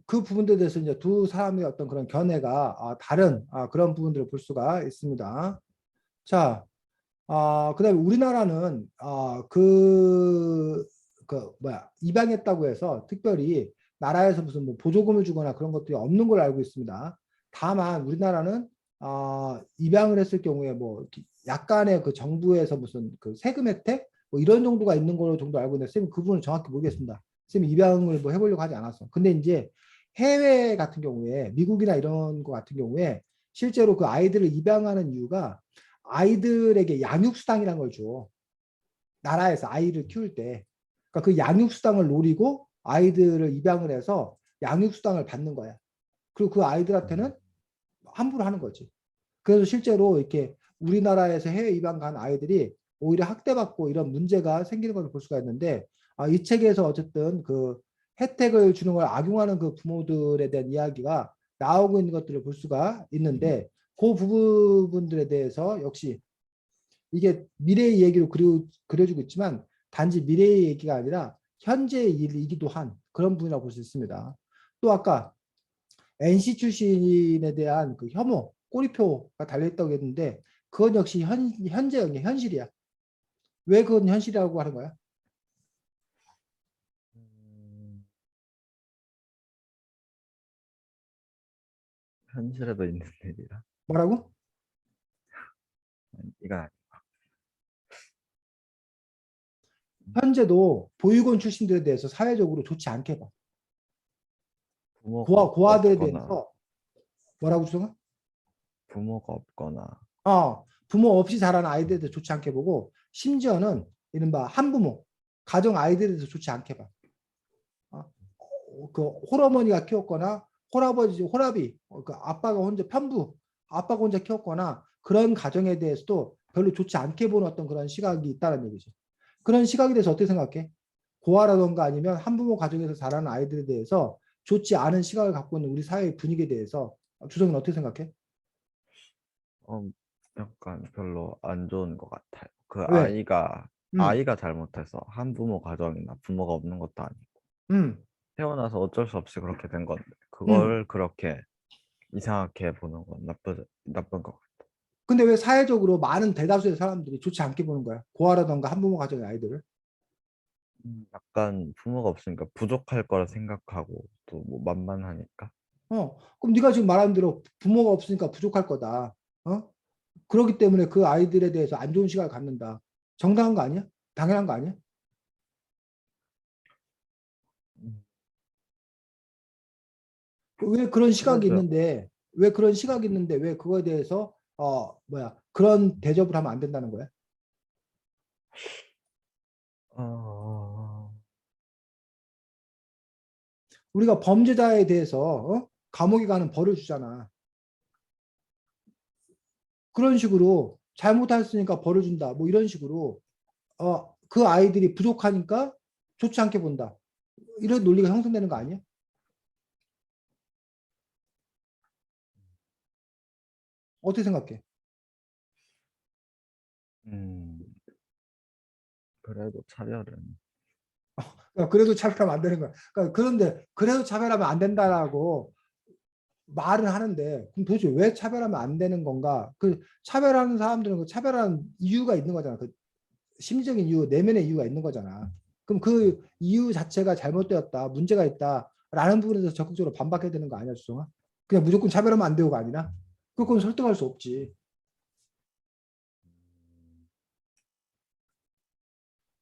그 부분들에 대해서 이제 두 사람의 어떤 그런 견해가 다른 그런 부분들을 볼 수가 있습니다. 자, 그다음에 우리나라는 그 뭐야 입양했다고 해서 특별히 나라에서 무슨 뭐 보조금을 주거나 그런 것들이 없는 걸로 알고 있습니다. 다만 우리나라는 입양을 했을 경우에 뭐 약간의 그 정부에서 무슨 그 세금 혜택 뭐 이런 정도가 있는 걸로 정도 알고 있는데 쌤 그 부분은 정확히 모르겠습니다. 쌤 입양을 뭐 해보려고 하지 않았어. 근데 이제 해외 같은 경우에 미국이나 이런 거 같은 경우에 실제로 그 아이들을 입양하는 이유가 아이들에게 양육수당이라는 걸 줘. 나라에서 아이를 키울 때. 그러니까 그 양육수당을 노리고 아이들을 입양을 해서 양육수당을 받는 거야. 그리고 그 같아요. 아이들한테는 함부로 하는 거지. 그래서 실제로 이렇게 우리나라에서 해외 입양 간 아이들이 오히려 학대받고 이런 문제가 생기는 것을 볼 수가 있는데 이 책에서 어쨌든 그 혜택을 주는 걸 악용하는 그 부모들에 대한 이야기가 나오고 있는 것들을 볼 수가 있는데 그 부분들에 대해서 역시 이게 미래의 얘기로 그려주고 있지만 단지 미래의 얘기가 아니라 현재의 일이기도 한 그런 부분이라고 볼 수 있습니다. 또 아까 NC 출신에 대한 그 혐오, 꼬리표가 달려있다고 했는데 그건 역시 현재형이 현실이야. 왜 그건 현실이라고 하는 거야? 음, 현실에도 있는 일이라. 뭐라고? 이건 현재도 보육원 출신들에 대해서 사회적으로 좋지 않게 봐. 부모가 고아들에 없거나 대해서 뭐라고 주성아? 부모가 없거나 부모 없이 자란 아이들에 대해서 좋지 않게 보고 심지어는 이른바 한부모, 가정 아이들에 대해서 좋지 않게 봐. 어, 그 홀어머니가 키웠거나 홀아버지, 홀아비, 그 아빠가 혼자 편부, 아빠가 혼자 키웠거나 그런 가정에 대해서도 별로 좋지 않게 보는 어떤 그런 시각이 있다는 얘기죠. 그런 시각에 대해서 어떻게 생각해? 고아라던가 아니면 한부모 가정에서 자라는 아이들에 대해서 좋지 않은 시각을 갖고 있는 우리 사회의 분위기에 대해서 주성이는 어떻게 생각해? 어, 약간 별로 안 좋은 것 같아요. 그 왜? 음, 아이가 잘못해서 한부모 가정이나 부모가 없는 것도 아니고 음, 태어나서 어쩔 수 없이 그렇게 된 건데 음. 그걸 그렇게 이상하게 보는 건 나쁜 것 같아요. 근데 왜 사회적으로 많은 대다수의 사람들이 좋지 않게 보는 거야? 고아라던가 한부모 가정의 아이들을? 약간 부모가 없으니까 부족할 거라 생각하고 또 뭐 만만하니까. 그럼 네가 지금 말한 대로 부모가 없으니까 부족할 거다. 그렇기 때문에 그 아이들에 대해서 안 좋은 시각을 갖는다. 정당한 거 아니야? 당연한 거 아니야? 음, 왜 그런 시각이 그래도 있는데 왜 그런 시각이 있는데 왜 그거에 대해서 그런 대접을 하면 안 된다는 거야? 어, 우리가 범죄자에 대해서 감옥에 가는 벌을 주잖아. 그런 식으로 잘못했으니까 벌을 준다. 뭐 이런 식으로 그 아이들이 부족하니까 좋지 않게 본다. 이런 논리가 형성되는 거 아니야? 어떻게 생각해? 음, 그래도 차별은 그래도 차별하면 안 되는 거야. 그러니까 그런데 그래도 차별하면 안 된다라고 말은 하는데 그럼 도대체 왜 차별하면 안 되는 건가? 그 차별하는 사람들은 그 차별하는 이유가 있는 거잖아. 그 심리적인 이유, 내면의 이유가 있는 거잖아. 그럼 그 이유 자체가 잘못되었다, 문제가 있다라는 부분에 대해서 적극적으로 반박해야 되는 거 아니야, 주성아? 그냥 무조건 차별하면 안 되고가 아니라 그건 설득할 수 없지.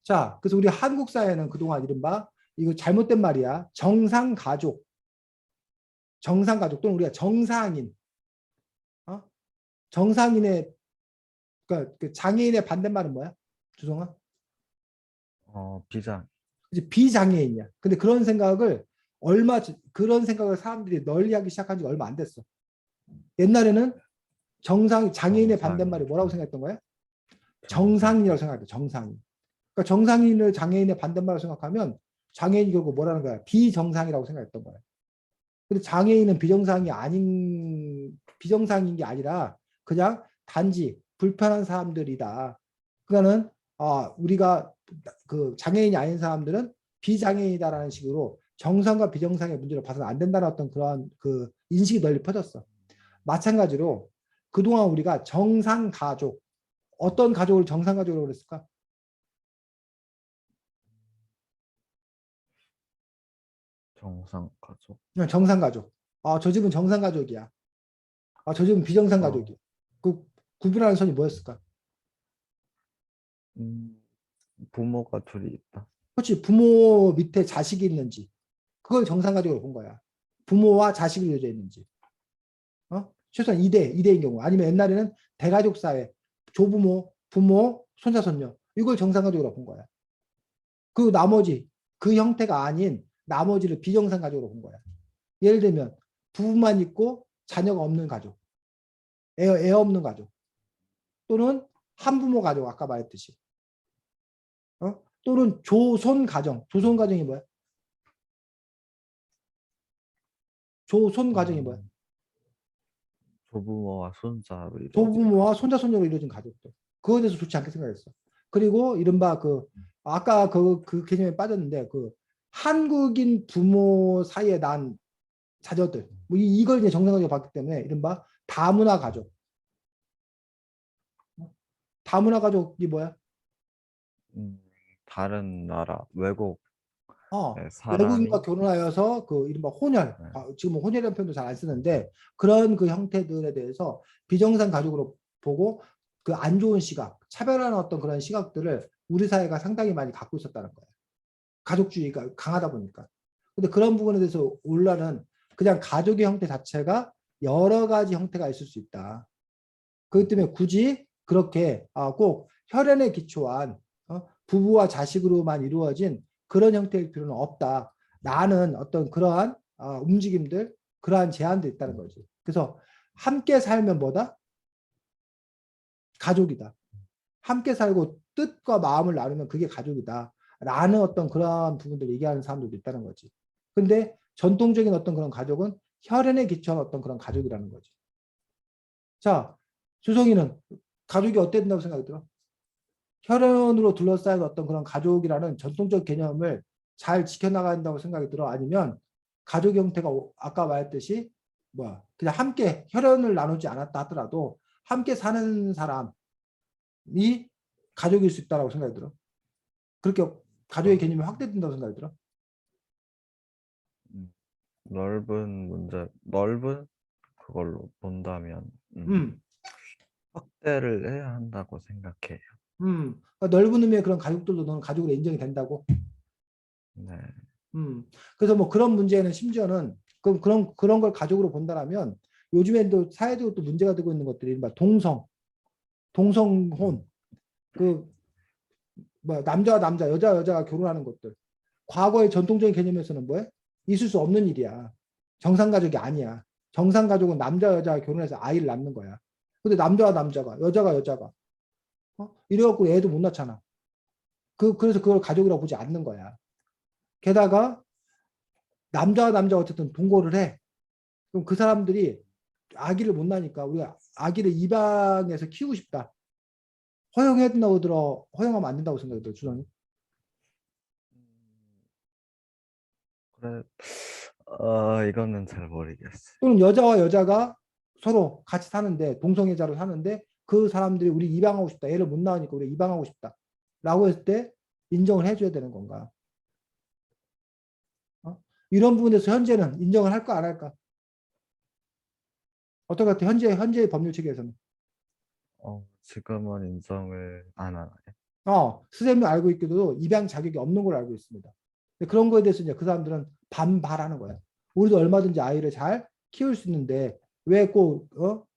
자, 그래서 우리 한국 사회는 그동안 이른바 이거 잘못된 말이야. 정상가족 또는 우리가 정상인, 어? 정상인의 그러니까 그 장애인의 반대말은 뭐야? 주성아? 비장. 이제 비장애인이야. 근데 그런 생각을 사람들이 널리 하기 시작한 지가 얼마 안 됐어. 옛날에는 장애인의 반대말이 정상인, 뭐라고 생각했던 거야? 정상. 정상인이라고 생각해. 정상인. 그러니까 정상인을 장애인의 반대말로 생각하면 장애인이 결국 뭐라는 거야? 비정상이라고 생각했던 거야. 근데 장애인은 비정상인 게 아니라 그냥 단지 불편한 사람들이다. 그러니까는 우리가 그 장애인이 아닌 사람들은 비장애인이다라는 식으로 정상과 비정상의 문제를 봐서는 안 된다는 어떤 그러한 그 인식이 널리 퍼졌어. 마찬가지로 그동안 우리가 정상 가족, 어떤 가족을 정상 가족으로 그랬을까? 정상 가족. 그냥 정상 가족. 저 집은 정상 가족이야. 저 집은 비정상 어, 가족이야. 그 구분하는 선이 뭐였을까? 음, 부모가 둘이 있다. 그렇지. 부모 밑에 자식이 있는지. 그걸 정상 가족으로 본 거야. 부모와 자식이 이어져 있는지. 최소한 2대인 경우. 아니면 옛날에는 대가족 사회. 조부모, 부모, 손자, 손녀. 이걸 정상 가족으로 본 거야. 그 나머지, 그 형태가 아닌 나머지를 비정상 가족으로 본 거야. 예를 들면 부부만 있고 자녀가 없는 가족. 애 없는 가족. 또는 한부모 가족. 아까 말했듯이. 또는 조손 가정. 조손 가정이 뭐야? 조손 가정이 뭐야? 음, 조부모와 손자로 이루어진 조부모와 가족. 손자 손녀로 이루어진 가족들. 그거에 대해서 좋지 않게 생각했어. 그리고 이른바 아까 그 개념에 빠졌는데 한국인 부모 사이에 난 자녀들. 뭐 이걸 이제 정상적으로 봤기 때문에 이른바 다문화 가족. 다문화 가족이 뭐야? 음, 다른 나라, 외국의 외국인과 사람이, 결혼하여서 그 이른바 혼혈, 네, 지금 뭐 혼혈이라는 표현도 잘 안 쓰는데 그런 그 형태들에 대해서 비정상 가족으로 보고 그 안 좋은 시각, 차별하는 어떤 그런 시각들을 우리 사회가 상당히 많이 갖고 있었다는 거예요. 가족주의가 강하다 보니까. 근데 그런 부분에 대해서 올라는 그냥 가족의 형태 자체가 여러 가지 형태가 있을 수 있다. 그렇기 때문에 굳이 그렇게 꼭 혈연에 기초한 부부와 자식으로만 이루어진 그런 형태일 필요는 없다. 라는 어떤 그러한 움직임들, 그러한 제한도 있다는 거지. 그래서 함께 살면 뭐다? 가족이다. 함께 살고 뜻과 마음을 나누면 그게 가족이다. 라는 어떤 그러한 부분들을 얘기하는 사람들도 있다는 거지. 근데 전통적인 어떤 그런 가족은 혈연에 기초한 어떤 그런 가족이라는 거지. 자, 수성이는 가족이 어때야 된다고 생각이 들어? 혈연으로 둘러싸인 어떤 그런 가족이라는 전통적 개념을 잘 지켜나간다고 생각이 들어? 아니면 가족 형태가 아까 말했듯이 그냥 함께 혈연을 나누지 않았다 하더라도 함께 사는 사람이 가족일 수 있다고 생각이 들어? 그렇게 가족의 개념이 확대된다고 생각이 들어. 음, 넓은 그걸로 본다면 음, 확대를 해야 한다고 생각해요. 그러니까 넓은 의미의 그런 가족들도 너는 가족으로 인정이 된다고. 네. 그래서 뭐 그런 문제는 심지어는 그런 걸 가족으로 본다라면 요즘에 또 사회적으로 또 문제가 되고 있는 것들이 막 동성혼, 그 뭐 남자와 남자, 여자와 여자가 결혼하는 것들. 과거의 전통적인 개념에서는 뭐해? 있을 수 없는 일이야. 정상 가족이 아니야. 정상 가족은 남자 여자가 결혼해서 아이를 낳는 거야. 근데 남자와 남자가, 여자가 여자가, 이래갖고 애도 못 낳잖아. 그래서 그걸 가족이라고 보지 않는 거야. 게다가 남자와 남자가 어쨌든 동거를 해. 그럼 그 사람들이 아기를 못 낳으니까 우리가 아기를 입양해서 키우고 싶다. 허용해야 된다고 들어. 허용하면 안 된다고 생각이 들어, 주장님. 그래, 이거는 잘 모르겠어요. 또는 여자와 여자가 서로 같이 사는데 동성애자로 사는데 그 사람들이 우리 입양하고 싶다. 애를 못 낳으니까 우리 입양하고 싶다. 라고 했을 때 인정을 해줘야 되는 건가? 어? 이런 부분에서 현재는 인정을 할까 안 할까? 어떨 것 같아? 현재의 법률 체계에서는. 지금은 인정을 안 하나요? 스쌤이 알고 있기도 입양 자격이 없는 걸로 알고 있습니다. 근데 그런 거에 대해서 이제 그 사람들은 반발하는 거야. 우리도 얼마든지 아이를 잘 키울 수 있는데 왜 꼭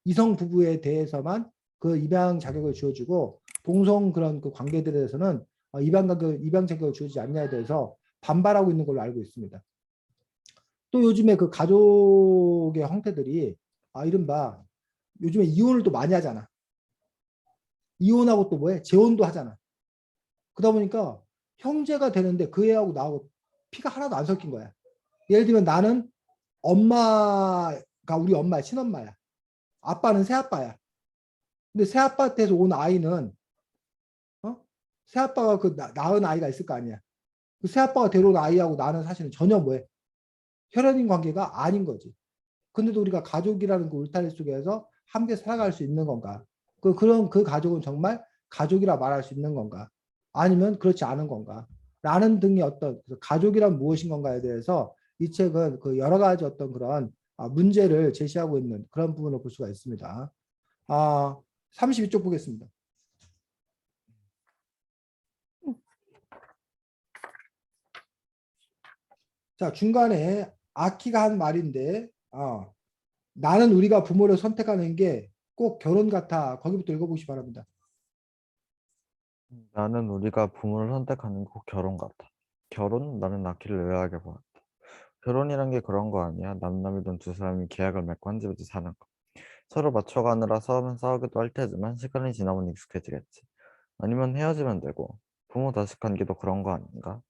이성 부부에 대해서만 그 입양 자격을 주어주고 동성 그런 그 관계들에 대해서는 입양 자격을 주어지지 않냐에 대해서 반발하고 있는 걸로 알고 있습니다. 또 요즘에 그 가족의 형태들이 이른바 요즘에 이혼을 또 많이 하잖아. 이혼하고 또 뭐해? 재혼도 하잖아. 그러다 보니까 형제가 되는데 그 애하고 나하고 피가 하나도 안 섞인 거야. 예를 들면 나는 엄마가 우리 엄마야, 친엄마야. 아빠는 새아빠야. 근데 새아빠한테서 온 아이는 어? 새아빠가 낳은 아이가 있을 거 아니야. 그 새아빠가 데려온 아이하고 나는 사실은 전혀 뭐해? 혈연인 관계가 아닌 거지. 근데도 우리가 가족이라는 그 울타리 속에서 함께 살아갈 수 있는 건가? 그런 그 가족은 정말 가족이라 말할 수 있는 건가? 아니면 그렇지 않은 건가? 라는 등의 어떤 가족이란 무엇인 건가에 대해서 이 책은 그 여러 가지 어떤 그런 문제를 제시하고 있는 그런 부분을 볼 수가 있습니다. 32쪽 보겠습니다. 자, 중간에 아키가 한 말인데, 나는 우리가 부모를 선택하는 게 꼭 결혼 같아. 거기부터 읽어보시기 바랍니다. 나는 우리가 부모를 선택하는 거 결혼 같아. 결혼? 나는 낳기를 의아하게 보았다. 결혼이란 게 그런 거 아니야? 남남이던 두 사람이 계약을 맺고 한 집에서 사는 거. 서로 맞춰가느라 싸우면 싸우기도 할 테지만 시간이 지나면 익숙해지겠지. 아니면 헤어지면 되고. 부모 자식 관계도 그런 거 아닌가?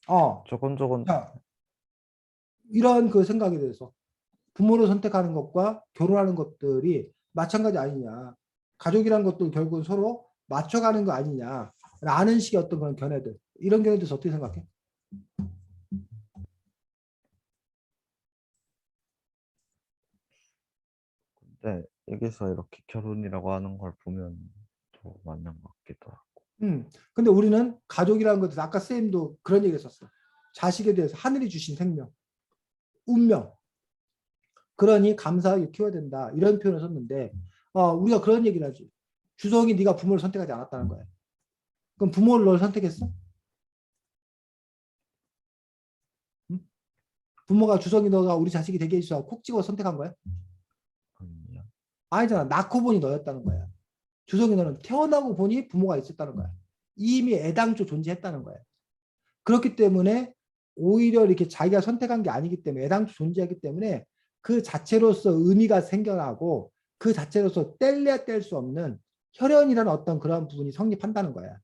어, 조곤조곤. 자, 이런 그 생각에 대해서 부모를 선택하는 것과 결혼하는 것들이 마찬가지 아니냐. 가족이란 것도 결국은 서로 맞춰가는 거 아니냐라는 식의 어떤 그런 견해들. 이런 견해에 대해서 어떻게 생각해? 근데 여기서 이렇게 결혼이라고 하는 걸 보면 더 맞는 것 같기도 하고. 근데 우리는 가족이라는 것도 아까 쌤도 그런 얘기 했었어. 자식에 대해서 하늘이 주신 생명, 운명. 그러니 감사하게 키워야 된다. 이런 표현을 썼는데 우리가 그런 얘기를 하지. 주성이 네가 부모를 선택하지 않았다는 거야. 그럼 부모를 널 선택했어? 응? 부모가 주성이 너가 우리 자식이 되게 해주자 콕 찍어 선택한 거야? 아니요. 아니잖아. 낳고 보니 너였다는 거야. 주성이 너는 태어나고 보니 부모가 있었다는 거야. 이미 애당초 존재했다는 거야. 그렇기 때문에 오히려 이렇게 자기가 선택한 게 아니기 때문에 애당초 존재하기 때문에 그 자체로서 의미가 생겨나고 그 자체로서 뗄래야 뗄 수 없는 혈연이라는 어떤 그런 부분이 성립한다는 거야.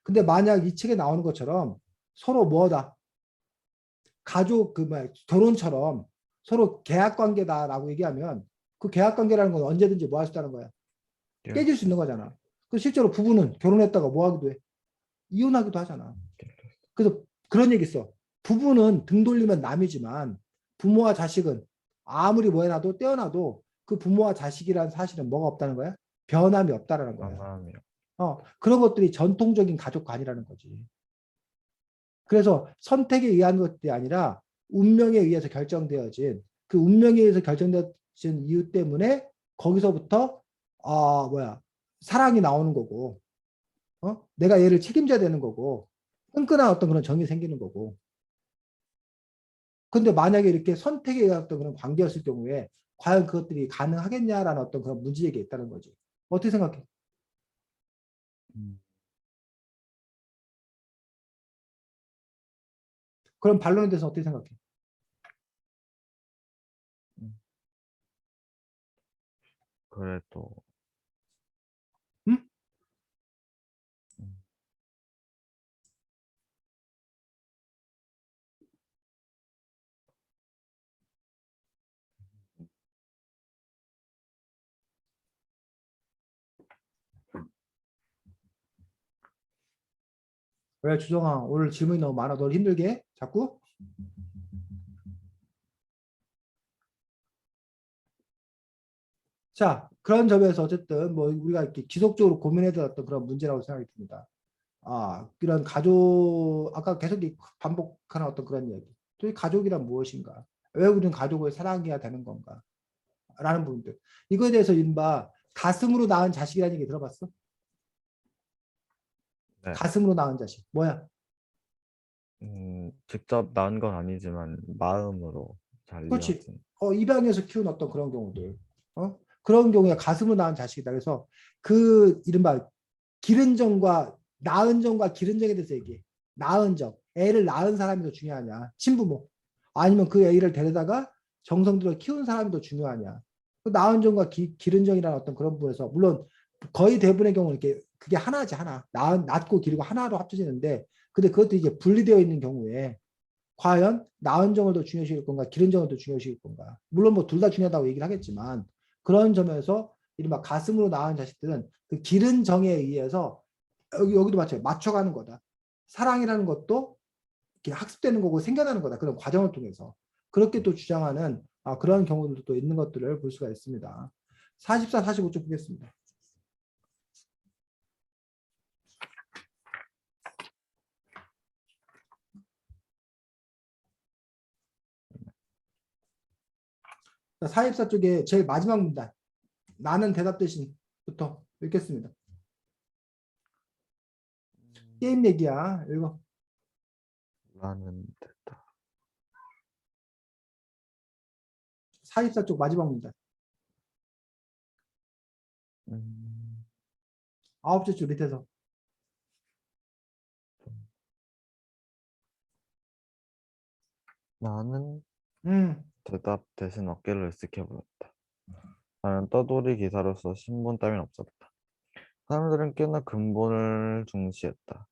근데 만약 이 책에 나오는 것처럼 서로 뭐다 가족 그 뭐야 결혼처럼 서로 계약 관계다라고 얘기하면 그 계약 관계라는 건 언제든지 뭐 할 수 있다는 거야. 깨울 깨질 수 수 있는 있어. 거잖아. 그 실제로 부부는 결혼했다가 뭐 하기도 해. 이혼하기도 하잖아. 그래서 그런 얘기 있어. 부부는 등 돌리면 남이지만 부모와 자식은 아무리 뭐 해놔도 떼어놔도 그 부모와 자식이라는 사실은 뭐가 없다는 거야? 변함이 없다라는 거야. 변함이요. 그런 것들이 전통적인 가족관이라는 거지. 그래서 선택에 의한 것이 아니라 운명에 의해서 결정되어진 그 운명에 의해서 결정되어진 이유 때문에 거기서부터 뭐야 사랑이 나오는 거고 내가 얘를 책임져야 되는 거고 끈끈한 어떤 그런 정이 생기는 거고 근데 만약에 이렇게 선택에 의한 어떤 그런 관계였을 경우에 과연 그것들이 가능하겠냐라는 어떤 그런 문제제기가 있다는 거지. 어떻게 생각해? 음, 그럼 반론에 대해서 어떻게 생각해? 음. 그래도 응? 음, 왜 주정아 오늘 질문이 너무 많아. 너 힘들게 해? 자꾸? 자, 그런 점에서 어쨌든 뭐 우리가 이렇게 지속적으로 고민해야 어떤 그런 문제라고 생각이 듭니다. 이런 가족, 아까 계속 반복하는 어떤 그런 이야기. 또 이 가족이란 무엇인가? 왜 우리는 가족을 사랑해야 되는 건가? 라는 부분들. 이거에 대해서 이른바 가슴으로 낳은 자식이라는 얘기 들어봤어? 네. 가슴으로 낳은 자식. 뭐야? 직접 낳은 건 아니지만 마음으로 잘 그렇지. 이어진. 입양해서 키운 어떤 그런 경우들. 그런 경우에 가슴으로 낳은 자식이다. 그래서 그 이른바 기른정과 낳은 정과 기른정에 대해서 얘기해. 낳은 정. 애를 낳은 사람이 더 중요하냐. 친부모. 아니면 그 애를 데려다가 정성 들여 키운 사람이 더 중요하냐. 그 낳은 정과 기른정이라는 어떤 그런 부분에서 물론 거의 대부분의 경우는 이렇게 그게 하나지 하나. 낳고 기르고 하나로 합쳐지는데 근데 그것도 이제 분리되어 있는 경우에 과연 낳은 정을 더 중요시 여길 건가 기른 정을 더 중요시 여길 건가. 물론 뭐 둘 다 중요하다고 얘기를 하겠지만 그런 점에서 이른바 가슴으로 낳은 자식들은 그 기른 정에 의해서 여기도 마찬가지 맞춰가는 거다. 사랑이라는 것도 이렇게 학습되는 거고 생겨나는 거다. 그런 과정을 통해서. 그렇게 또 주장하는 그런 경우들도 또 있는 것들을 볼 수가 있습니다. 44, 45쪽 보겠습니다. 자, 44쪽에 제일 마지막 문단. 나는 대답 대신부터 읽겠습니다. 게임 얘기야. 읽어. 나는 됐다. 44쪽 마지막 문단. 음, 9째 줄 밑에서. 나는 음, 대답 대신 어깨를 으쓱해 보였다. 나는 떠돌이 기사로서 신분 따윈 없었다. 사람들은 꽤나 근본을 중시했다.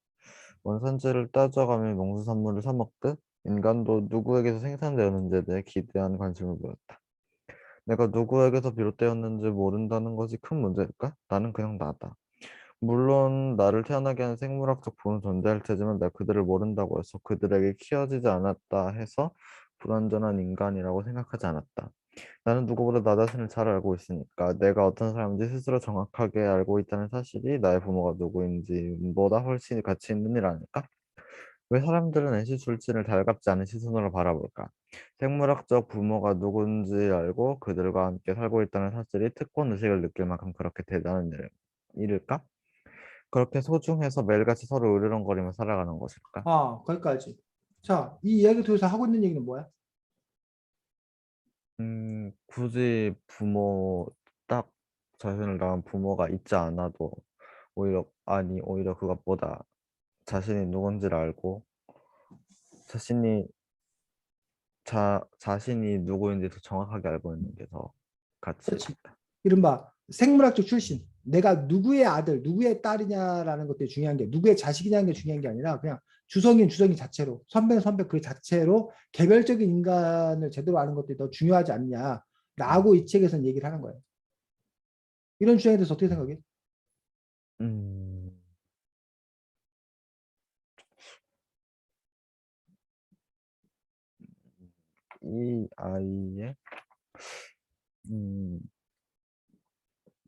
원산지를 따져가며 농수산물을 사 먹듯 인간도 누구에게서 생산되었는지에 대해 기대한 관심을 보였다. 내가 누구에게서 비롯되었는지 모른다는 것이 큰 문제일까? 나는 그냥 나다. 물론 나를 태어나게 하는 생물학적 부는 존재할 테지만 내가 그들을 모른다고 해서 그들에게 키워지지 않았다 해서 불완전한 인간이라고 생각하지 않았다. 나는 누구보다 나 자신을 잘 알고 있으니까 내가 어떤 사람인지 스스로 정확하게 알고 있다는 사실이 나의 부모가 누구인지보다 훨씬 가치 있는 일 아닐까? 왜 사람들은 애시줄지를 달갑지 않은 시선으로 바라볼까? 생물학적 부모가 누군지 알고 그들과 함께 살고 있다는 사실이 특권 의식을 느낄 만큼 그렇게 대단한 일일까? 그렇게 소중해서 매일같이 서로 으르렁거리며 살아가는 것일까? 거기까지. 자, 이 이야기 통해서 하고 있는 얘기는 뭐야? 굳이 부모 딱 자신을 낳은 부모가 있지 않아도 오히려 그것보다 자신이 누군지를 알고 자신이 자신이 누구인지 더 정확하게 알고 있는 게 더 가치 그렇지. 있다. 이른바 생물학적 출신. 내가 누구의 아들, 누구의 딸이냐라는 것들이 중요한 게 누구의 자식이냐는 게 중요한 게 아니라 그냥 주성인 주성인 자체로 선배는 선배 그 자체로 개별적인 인간을 제대로 아는 것들이 더 중요하지 않냐라고 이 책에서는 얘기를 하는 거예요. 이런 주장에 대해서 어떻게 생각해? 음, 이 아이의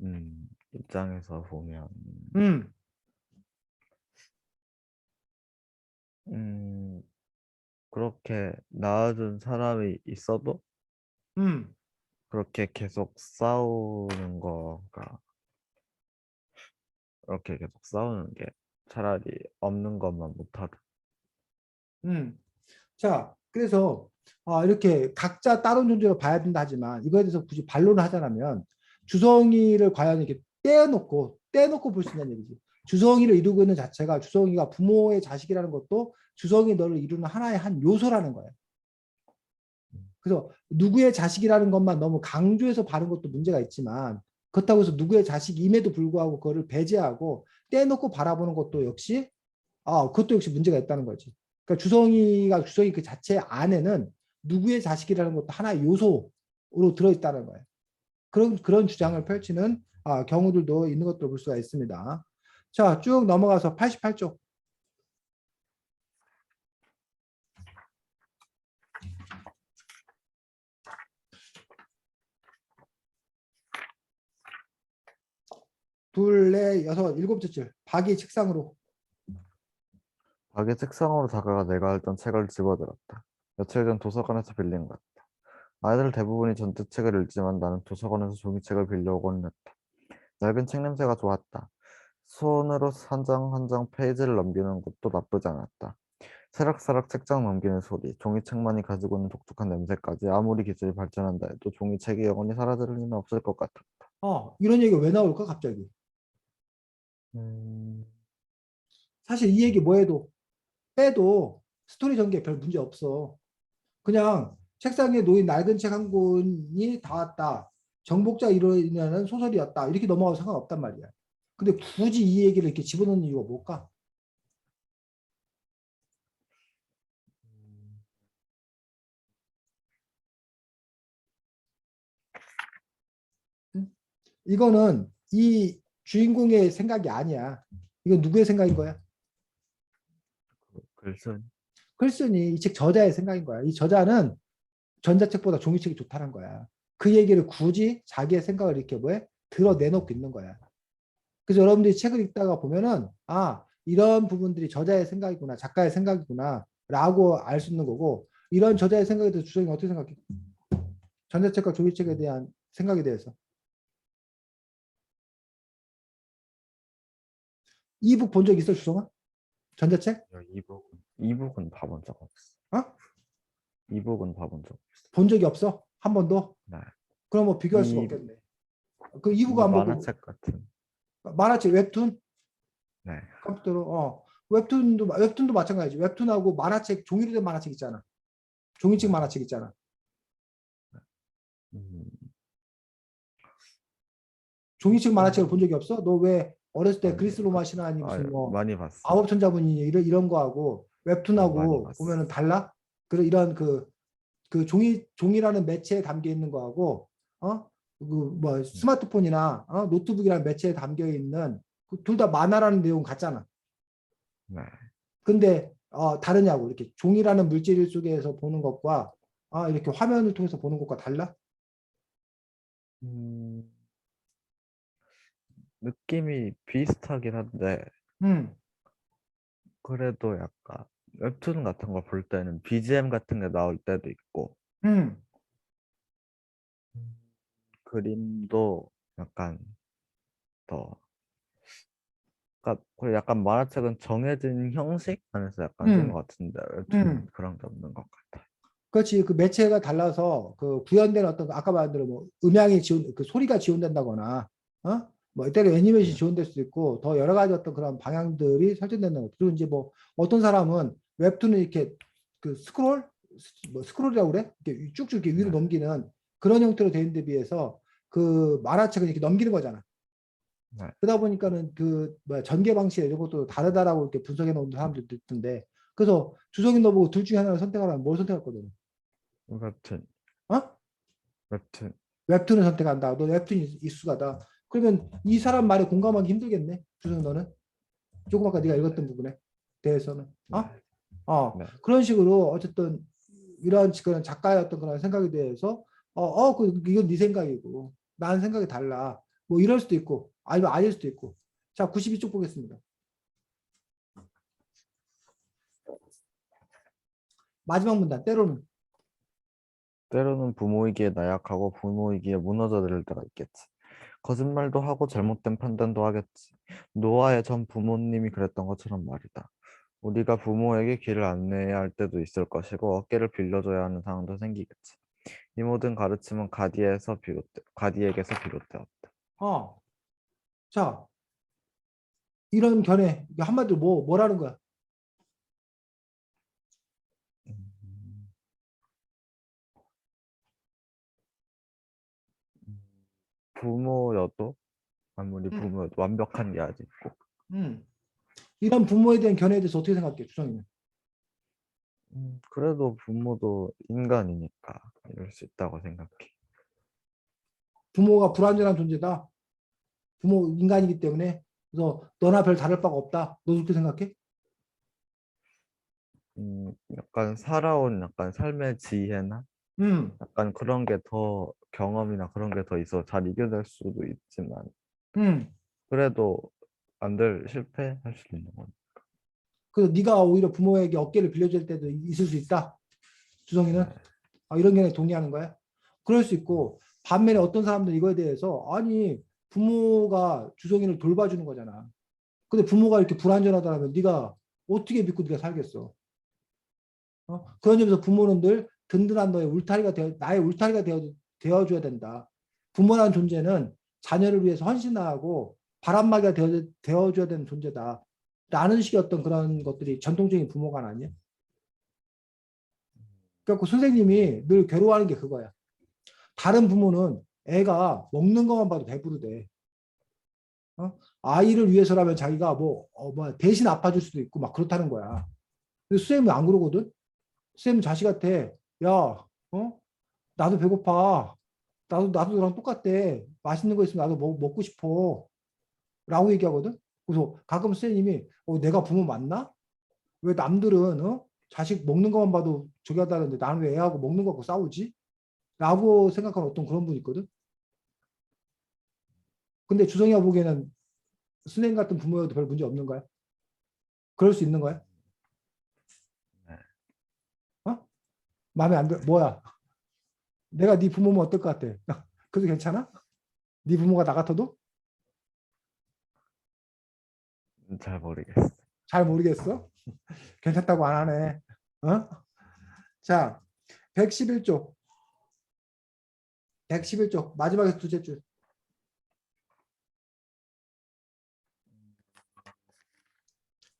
음, 입장에서 보면 음, 음, 그렇게 낳아준 사람이 있어도 음, 그렇게 계속 싸우는 거가 그렇게 계속 싸우는 게 차라리 없는 것만 못하다. 음. 자, 그래서 이렇게 각자 다른 존재로 봐야 된다 하지만 이거에 대해서 굳이 반론을 하자면 주성이를 과연 이렇게 떼놓고 볼 수 있는 얘기지. 주성이를 이루고 있는 자체가 주성이가 부모의 자식이라는 것도 주성이 너를 이루는 하나의 한 요소라는 거예요. 그래서 누구의 자식이라는 것만 너무 강조해서 바른 것도 문제가 있지만 그렇다고 해서 누구의 자식임에도 불구하고 그거를 배제하고 떼놓고 바라보는 것도 역시 그것도 역시 문제가 있다는 거지. 그러니까 주성이 그 자체 안에는 누구의 자식이라는 것도 하나의 요소로 들어있다는 거예요. 그런 주장을 펼치는 경우들도 있는 것으로 볼 수가 있습니다. 자, 쭉 넘어가서 88쪽. 둘, 넷, 여섯, 일곱째 줄. 박이 책상으로. 자기 책상으로 다가가 내가 읽던 책을 집어들었다. 며칠 전 도서관에서 빌린 것 같다. 아이들 대부분이 전자책을 읽지만 나는 도서관에서 종이책을 빌려오곤 했다. 낡은 책 냄새가 좋았다. 손으로 한 장 한 장 페이지를 넘기는 것도 나쁘지 않았다. 사락사락 책장 넘기는 소리, 종이책만이 가지고 있는 독특한 냄새까지 아무리 기술이 발전한다 해도 종이책이 영원히 사라질 리는 없을 것 같았다. 이런 얘기가 왜 나올까, 갑자기? 음, 사실 이 얘기 뭐 해도, 빼도 스토리 전개에 별 문제 없어. 그냥 책상에 놓인 낡은 책 한 권이 닿았다. 정복자 이론이라는 소설이었다. 이렇게 넘어가도 상관없단 말이야. 근데 굳이 이 얘기를 이렇게 집어넣는 이유가 뭘까? 응? 이거는 이 주인공의 생각이 아니야. 이건 누구의 생각인 거야? 글쓴, 글쓴이 이 책 저자의 생각인 거야. 이 저자는 전자책보다 종이책이 좋다는 거야. 그 얘기를 굳이 자기의 생각을 이렇게 뭐해? 드러내놓고 있는 거야. 그래서 여러분들이 책을 읽다가 보면은 이런 부분들이 저자의 생각이구나, 작가의 생각이구나 라고 알 수 있는 거고 이런 저자의 생각에 대해서 주성이 어떻게 생각해? 전자책과 종이책에 대한 생각에 대해서 이북 본 적 있어, 주성아? 전자책? 이북은 봐본 적 없어. 어? 이북은 봐본 적 없어. 본 적이 없어? 한 번도? 네. 그럼 뭐 비교할 수가 이, 없겠네. 그 이북 이 안 보고 만화책 같은. 만화책 웹툰 네. 컴퓨터로 웹툰도 마찬가지지. 웹툰하고 만화책 종이로 된 만화책 있잖아. 종이책 네. 만화책 있잖아. 음, 종이책 만화책을 본 일단 적이 없어? 너 왜 어렸을 때 아니 그리스 로마 신화니 아, 무슨 뭐 많이 봤어요. 아홉 천자문이니 이런 거하고 많이 웹툰하고 봤어. 보면은 달라? 그래 이런 그 종이라는 매체에 담겨 있는 거하고 그 뭐 네. 스마트폰이나 노트북이라는 매체에 담겨 있는 둘 다 만화라는 내용 같잖아. 네. 근데 다르냐고 이렇게 종이라는 물질 속에서 보는 것과 이렇게 화면을 통해서 보는 것과 달라? 음, 느낌이 비슷하긴 한데 음, 그래도 약간 웹툰 같은 거 볼 때는 BGM 같은 게 나올 때도 있고 음, 음, 그림도 약간 더 그리고 약간 만화책은 정해진 형식 안에서 약간 쓴 음, 것 같은데 웹툰은 음. 그런 게 없는 것 같아. 그렇지. 그 매체가 달라서 그 구현된 어떤 아까 말한 대로 뭐 음향이 그 소리가 지원된다거나 뭐 때로 애니메이션이 네. 지원될 수도 있고 더 여러 가지 어떤 그런 방향들이 설정된다는 거. 그리고 이제 뭐 어떤 사람은 웹툰을 이렇게 그 스크롤이라고 그래? 이렇게 쭉쭉 이렇게 위로 네. 넘기는 그런 형태로 되어 있는 데 비해서 그 만화책은 이렇게 넘기는 거잖아. 네. 그러다 보니까는 그 뭐야 전개 방식 이런 것도 다르다라고 이렇게 분석해 놓은 사람들도 있던데 그래서 주성인 너 보고 둘 중에 하나를 선택하라면 뭘 선택할 거든? 웹툰, 어? 웹툰. 웹툰을 선택한다. 너 웹툰 익숙하다. 그러면 이 사람 말에 공감하기 힘들겠네. 주성 너는 조금 아까 네가 읽었던 부분에 대해서는 네. 네. 그런 식으로 어쨌든 이런 그런 작가의 어떤 그런 생각에 대해서 이건 네 생각이고 나는 생각이 달라. 뭐 이럴 수도 있고 아니면 아닐 수도 있고. 자, 92쪽 보겠습니다. 마지막 문단 때로는. 때로는 부모이기에 나약하고 부모이기에 무너져 내릴 때가 있겠지. 거짓말도 하고 잘못된 판단도 하겠지. 노아의 전 부모님이 그랬던 것처럼 말이다. 우리가 부모에게 길을 안내해야 할 때도 있을 것이고 어깨를 빌려줘야 하는 상황도 생기겠지. 이 모든 가르침은 가디에게서 비롯되었다. 어. 자, 이런 견해 이게 한마디로 뭐라는 거야? 음, 음, 부모여도 아무리 음. 부모여도 완벽한 게 아직 있고 음. 이런 부모에 대한 견해에 대해서 어떻게 생각해, 주성이는? 그래도 부모도 인간이니까 이럴 수 있다고 생각해. 부모가 불완전한 존재다. 부모 인간이기 때문에 그래서 너나 별 다를 바가 없다. 너 그렇게 생각해? 약간 살아온 약간 삶의 지혜나 음. 약간 그런 게 더 경험이나 그런 게 더 있어 잘 이겨낼 수도 있지만 음. 그래도 안 될 실패할 수도 있는 거니. 그래서 네가 오히려 부모에게 어깨를 빌려줄 때도 있을 수 있다. 주성이는 네. 이런 견해 동의하는 거야? 그럴 수 있고 반면에 어떤 사람들은 이거에 대해서 아니 부모가 주성이를 돌봐주는 거잖아. 근데 부모가 이렇게 불완전하다면 네가 어떻게 믿고 네가 살겠어? 그런 점에서 부모는 늘 든든한 너의 울타리가 나의 울타리가 되어줘야 된다. 부모라는 존재는 자녀를 위해서 헌신하고 바람막이가 되어줘야 되는 존재다. 라는 식의 어떤 그런 것들이 전통적인 부모관 아니야? 그래갖고 선생님이 늘 괴로워하는 게 그거야. 다른 부모는 애가 먹는 것만 봐도 배부르대. 아이를 위해서라면 자기가 뭐 대신 아파줄 수도 있고 막 그렇다는 거야. 근데 수쌤은 안 그러거든? 쌤 자식한테 야, 나도 배고파. 나도 너랑 똑같대. 맛있는 거 있으면 나도 먹고 싶어. 라고 얘기하거든. 그래서 가끔 쌤님이 내가 부모 맞나? 왜 남들은 자식 먹는 것만 봐도 저기 하다는데 나는 왜 애하고 먹는 거 갖고 싸우지? 라고 생각하는 어떤 그런 분이 있거든. 근데 주성이가 보기에는 선생님 같은 부모여도 별 문제 없는 거야? 그럴 수 있는 거야? 네. 어? 마음에 안 들, 뭐야? 내가 네 부모면 어떨 것 같아? 그래도 괜찮아? 네 부모가 나 같아도? 잘 모르겠어. 잘 모르겠어? 괜찮다고 안 하네. 어? 자, 111쪽. 111쪽. 마지막에 두째 줄.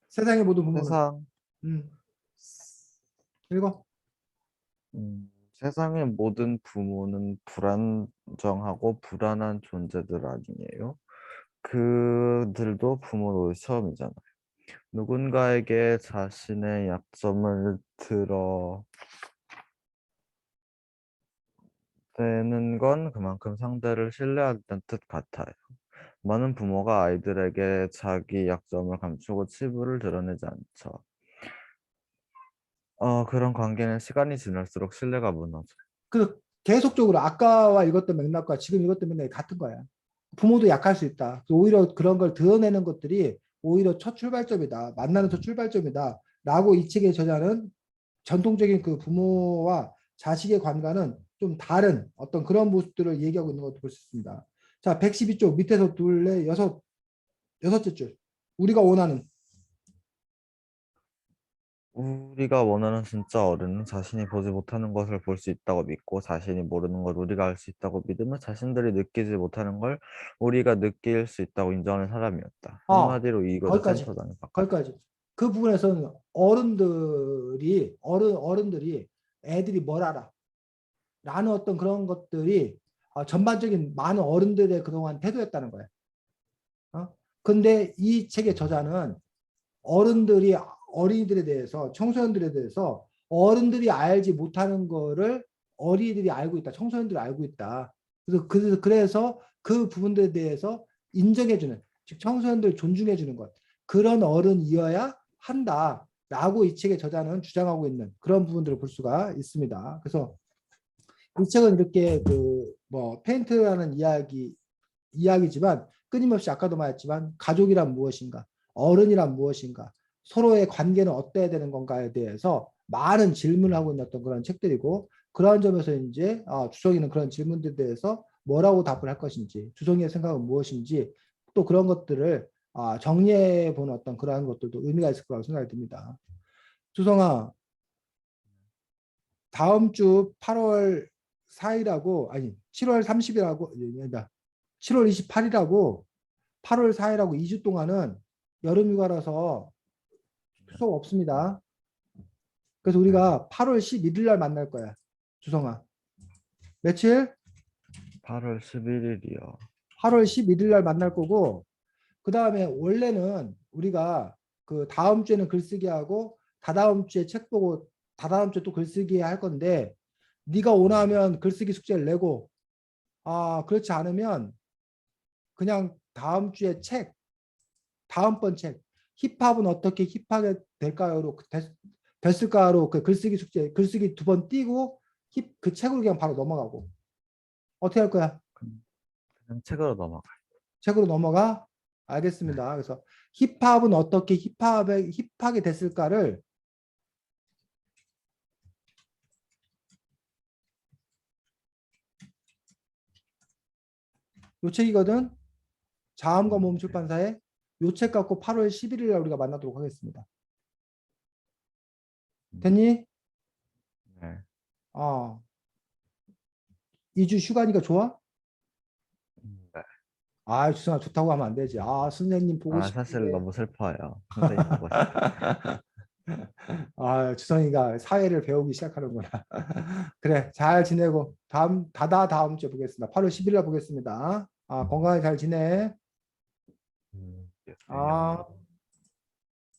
세상의 모든 부모는. 세상 음, 읽어. 세상의 모든 부모는 불안정하고 불안한 존재들 아니에요? 그들도 부모 노릇 처음이잖아요. 누군가에게 자신의 약점을 드러내는 건 그만큼 상대를 신뢰하는 뜻 같아요. 많은 부모가 아이들에게 자기 약점을 감추고 치부를 드러내지 않죠. 그런 관계는 시간이 지날수록 신뢰가 무너져요. 그 계속적으로 아까와 읽었던 맥락과 지금 읽었던 맥락이 같은 거야. 부모도 약할 수 있다. 오히려 그런 걸 드러내는 것들이 오히려 첫 출발점이다. 만나는 첫 출발점이다. 라고 이 책의 저자는 전통적인 그 부모와 자식의 관계는 좀 다른 어떤 그런 모습들을 얘기하고 있는 것도 볼 수 있습니다. 자, 112쪽 밑에서 둘레 여섯째 줄. 우리가 원하는. 우리가 원하는 진짜 어른은 자신이 보지 못하는 것을 볼 수 있다고 믿고 자신이 모르는 걸 우리가 알 수 있다고 믿으며 자신들이 느끼지 못하는 걸 우리가 느낄 수 있다고 인정하는 사람이었다. 아, 한마디로 이거죠. 거기까지. 센터장의 바깥. 거기까지. 그 부분에서는 어른들이 애들이 뭘 알아? 라는 어떤 그런 것들이 전반적인 많은 어른들의 그동안 태도였다는 거예요. 근데 이 책의 저자는 어른들이 어린이들에 대해서 청소년들에 대해서 어른들이 알지 못하는 거를 어린이들이 알고 있다. 청소년들이 알고 있다. 그래서 그 부분들에 대해서 인정해주는 즉 청소년들 존중해주는 것 그런 어른이어야 한다라고 이 책의 저자는 주장하고 있는 그런 부분들을 볼 수가 있습니다. 그래서 이 책은 이렇게 그 뭐 페인트라는 이야기지만 끊임없이 아까도 말했지만 가족이란 무엇인가, 어른이란 무엇인가, 서로의 관계는 어때야 되는 건가에 대해서 많은 질문을 하고 있는 어떤 그런 책들이고 그러한 점에서 이제 주성이는 그런 질문들에 대해서 뭐라고 답을 할 것인지 주성이의 생각은 무엇인지 또 그런 것들을 정리해 보는 어떤 그러한 것들도 의미가 있을 거라고 생각이 듭니다. 주성아, 다음 주 8월 4일하고 아니 7월 30일하고 7월 28일하고 8월 4일하고 2주 동안은 여름휴가라서 수업 없습니다. 그래서 우리가 8월 11일 날 만날 거야. 주성아. 며칠? 8월 11일이요. 8월 11일 날 만날 거고 그 다음에 원래는 우리가 그 다음 주에는 글쓰기 하고 다다음 주에 책 보고 다다음 주에 또 글쓰기 할 건데 네가 원하면 글쓰기 숙제를 내고 그렇지 않으면 그냥 다음 주에 책 다음번 책 힙합은 어떻게 힙하게 될까요?로 됐을까로 그 글쓰기 숙제 글쓰기 2번 띄고 그 책으로 그냥 바로 넘어가고 어떻게 할 거야? 그냥 책으로 넘어가. 책으로 넘어가? 네. 알겠습니다. 그래서 힙합은 어떻게 힙하게 됐을까를 요 책이거든. 자음과 모음 네. 출판사에 요 책 갖고 8월 11일 날 우리가 만나도록 하겠습니다. 됐니? 네. 2주 휴가니까 좋아? 네. 주성아 좋다고 하면 안 되지. 선생님 보고 사실 싶은데. 너무 슬퍼요. 선생님 보고 싶어. 주성이가 사회를 배우기 시작하는구나. 그래, 잘 지내고 다음 주에 보겠습니다. 8월 10일 날 보겠습니다. 건강하게 잘 지내. 네. 아.